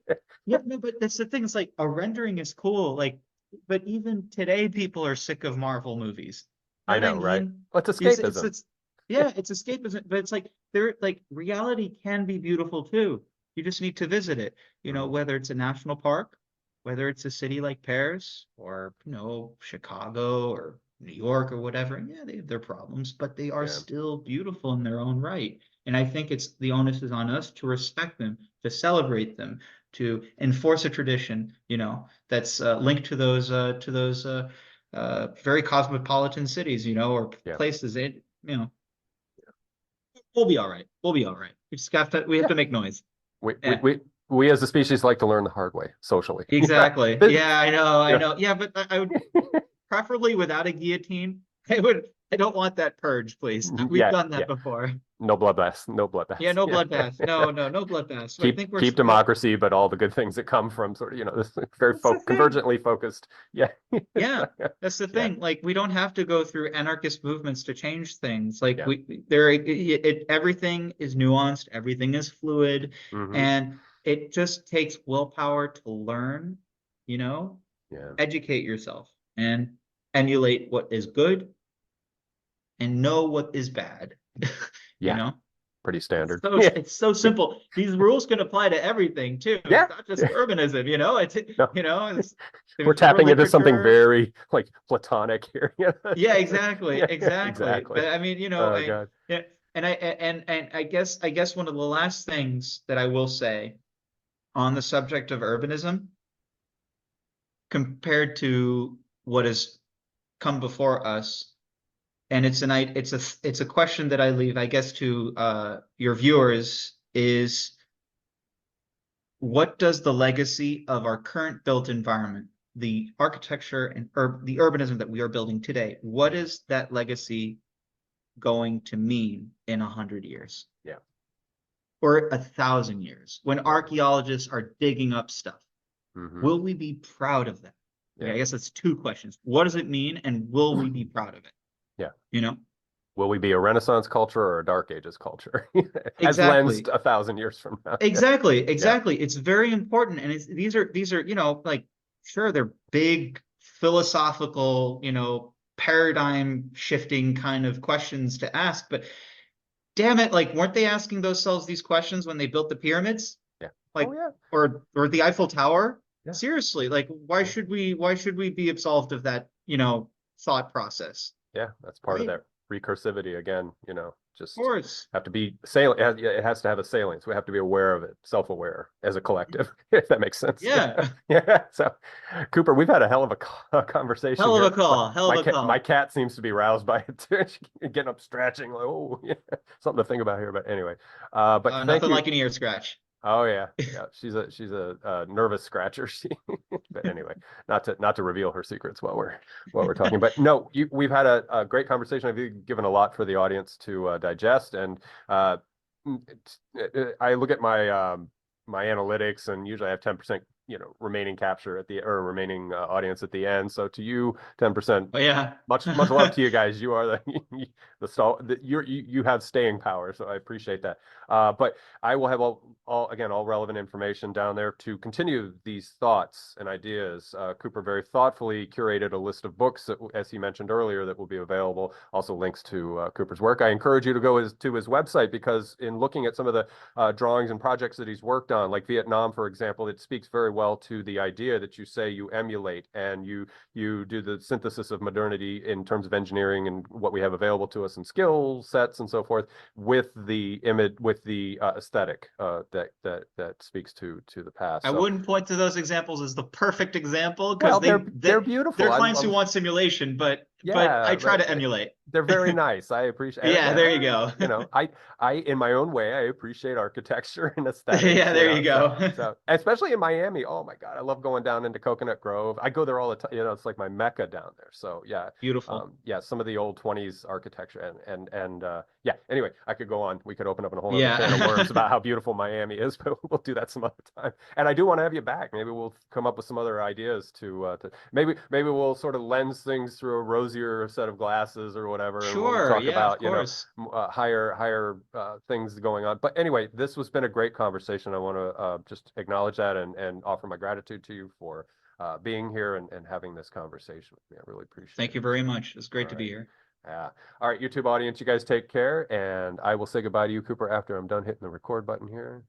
yeah, no, but that's the thing. It's like a rendering is cool. Like, but even today, people are sick of Marvel movies. You I know what I know, right? mean? Well, it's It's escapism. it's yeah, it's escapism, but it's like reality can be beautiful too. You just need to visit it. Mhm. Whether it's a national park, whether it's a city like Paris or Chicago or New York or whatever. Yeah, they have their problems, but they are Yeah. still beautiful in their own right. And I think it's the onus is on us to respect them, to celebrate them, to enforce a tradition, that's linked to those very cosmopolitan cities, or Yeah. places. We'll be all right. We'll be all right. We have Yeah. to make noise. We we Yeah. we we as a species like to learn the hard way socially. Exactly. Yeah, I know, I Yeah. know. Yeah, but I would preferably without a guillotine. I don't want that purge, please. We've Yeah, done yeah. that before. No bloodbaths. No Yeah, bloodbaths. no Yeah. bloodbath. No, no, no bloodbath. So I think Keep democracy, but all the good things that come from sort of, this very that's the thing. convergently focused. Yeah. Yeah, that's the Yeah. thing. Like we don't have to go through anarchist movements to change things. Like Yeah. everything is nuanced, everything is fluid, Hmm. and it just takes willpower to learn, you know, Yeah. educate yourself and emulate what is good and know what is bad. You Yeah. know? Pretty standard. So Yeah. it's so simple. These rules can apply to everything too. Yeah. It's not just Yeah. urbanism, you know, No, it's we're there's more tapping into something literature. very like platonic here. Yeah. Yeah, exactly, Yeah. exactly. Exactly. But I mean, Oh God. yeah, and I guess one of the last things that I will say on the subject of urbanism compared to what has come before us, and it's a question that I leave, I guess, to your viewers is what does the legacy of our current built environment, the architecture and the urbanism that we are building today, what Mhm. is that legacy going to mean in 100 years Yeah. or 1,000 years when Yeah. archaeologists are digging up stuff? Hmm. Will we be proud of that? Okay, Yeah. I guess that's two questions. What does it mean, and will we be proud of it? Yeah. You know, Will we be a Renaissance culture or a Dark Ages culture? As lensed exactly. 1,000 years from now. Yeah. Exactly, Yeah. exactly. It's very important, and these are like sure they're big philosophical paradigm shifting kind of questions to ask, but damn it, like weren't they asking themselves these questions when they built the pyramids, Yeah. Oh like yeah. or the Eiffel Tower? Yeah. Seriously, like Yeah. why should we be absolved of that thought process, Yeah. That's part of right? that recursivity again, Of just course. have to be salient. It has to have a salience. We have to be aware of it, self-aware as a collective, if that makes sense. Yeah. Yeah. Yeah. So, Cooper, we've had a hell of a conversation Hell of a here. call, hell of a My call. cat seems to be roused by it too. She's getting up, stretching, like, oh, yeah, something to think about here. But anyway, but thank Nothing you. like an ear scratch. Oh yeah, yeah. She's a nervous scratcher. She, but anyway, not to reveal her secrets while we're talking. But no, we've had a great conversation. I've given a lot for the audience to digest, and uh, I look at my analytics, and usually I have 10%, remaining capture at the or remaining audience at the end. So to you, 10%. Oh yeah. Much love to you guys. You are you have staying power, so I appreciate that. But I will have all relevant information down there to continue these thoughts and ideas. Cooper very thoughtfully curated a list of books that, as he mentioned earlier, that will be available. Also links to Cooper's work. I encourage you to go to his website, because in looking at some of the drawings and projects that he's worked on, like Vietnam, for example, it speaks very well to the idea that you say you emulate and you do the synthesis of modernity in terms of engineering and what we have available to us and skill sets and so forth, with the image, with the aesthetic that speaks to the past. I So, wouldn't point to those examples as the perfect example because well, they, they're they beautiful. they're clients who want simulation, but I Yeah, try to emulate. they're very nice. I appreciate, and Yeah, again, there you go. I in my own way, I appreciate architecture and aesthetics, Yeah, there you so go. especially in Miami. Oh my God, I love going down into Coconut Grove. I go there all the time. It's like my mecca down there. So yeah, Beautiful. yeah, some of the old 20s architecture and yeah. Anyway, I could go on. We could open up a whole other can of worms Yeah. about how beautiful Miami is, but we'll do that some other time. And I do want to have you back. Maybe we'll come up with some other ideas to maybe we'll sort of lens things through a rosier set of glasses or whatever, and we'll Sure. talk Yeah, of about course. higher things going on. But anyway, this has been a great conversation. I want to just acknowledge that and offer my gratitude to you for being here and having this conversation with me. I really appreciate Thank it. you very much. It's All great to right. be here. Yeah. All right, YouTube audience, you guys take care, and I will say goodbye to you, Cooper, after I'm done hitting the record button here.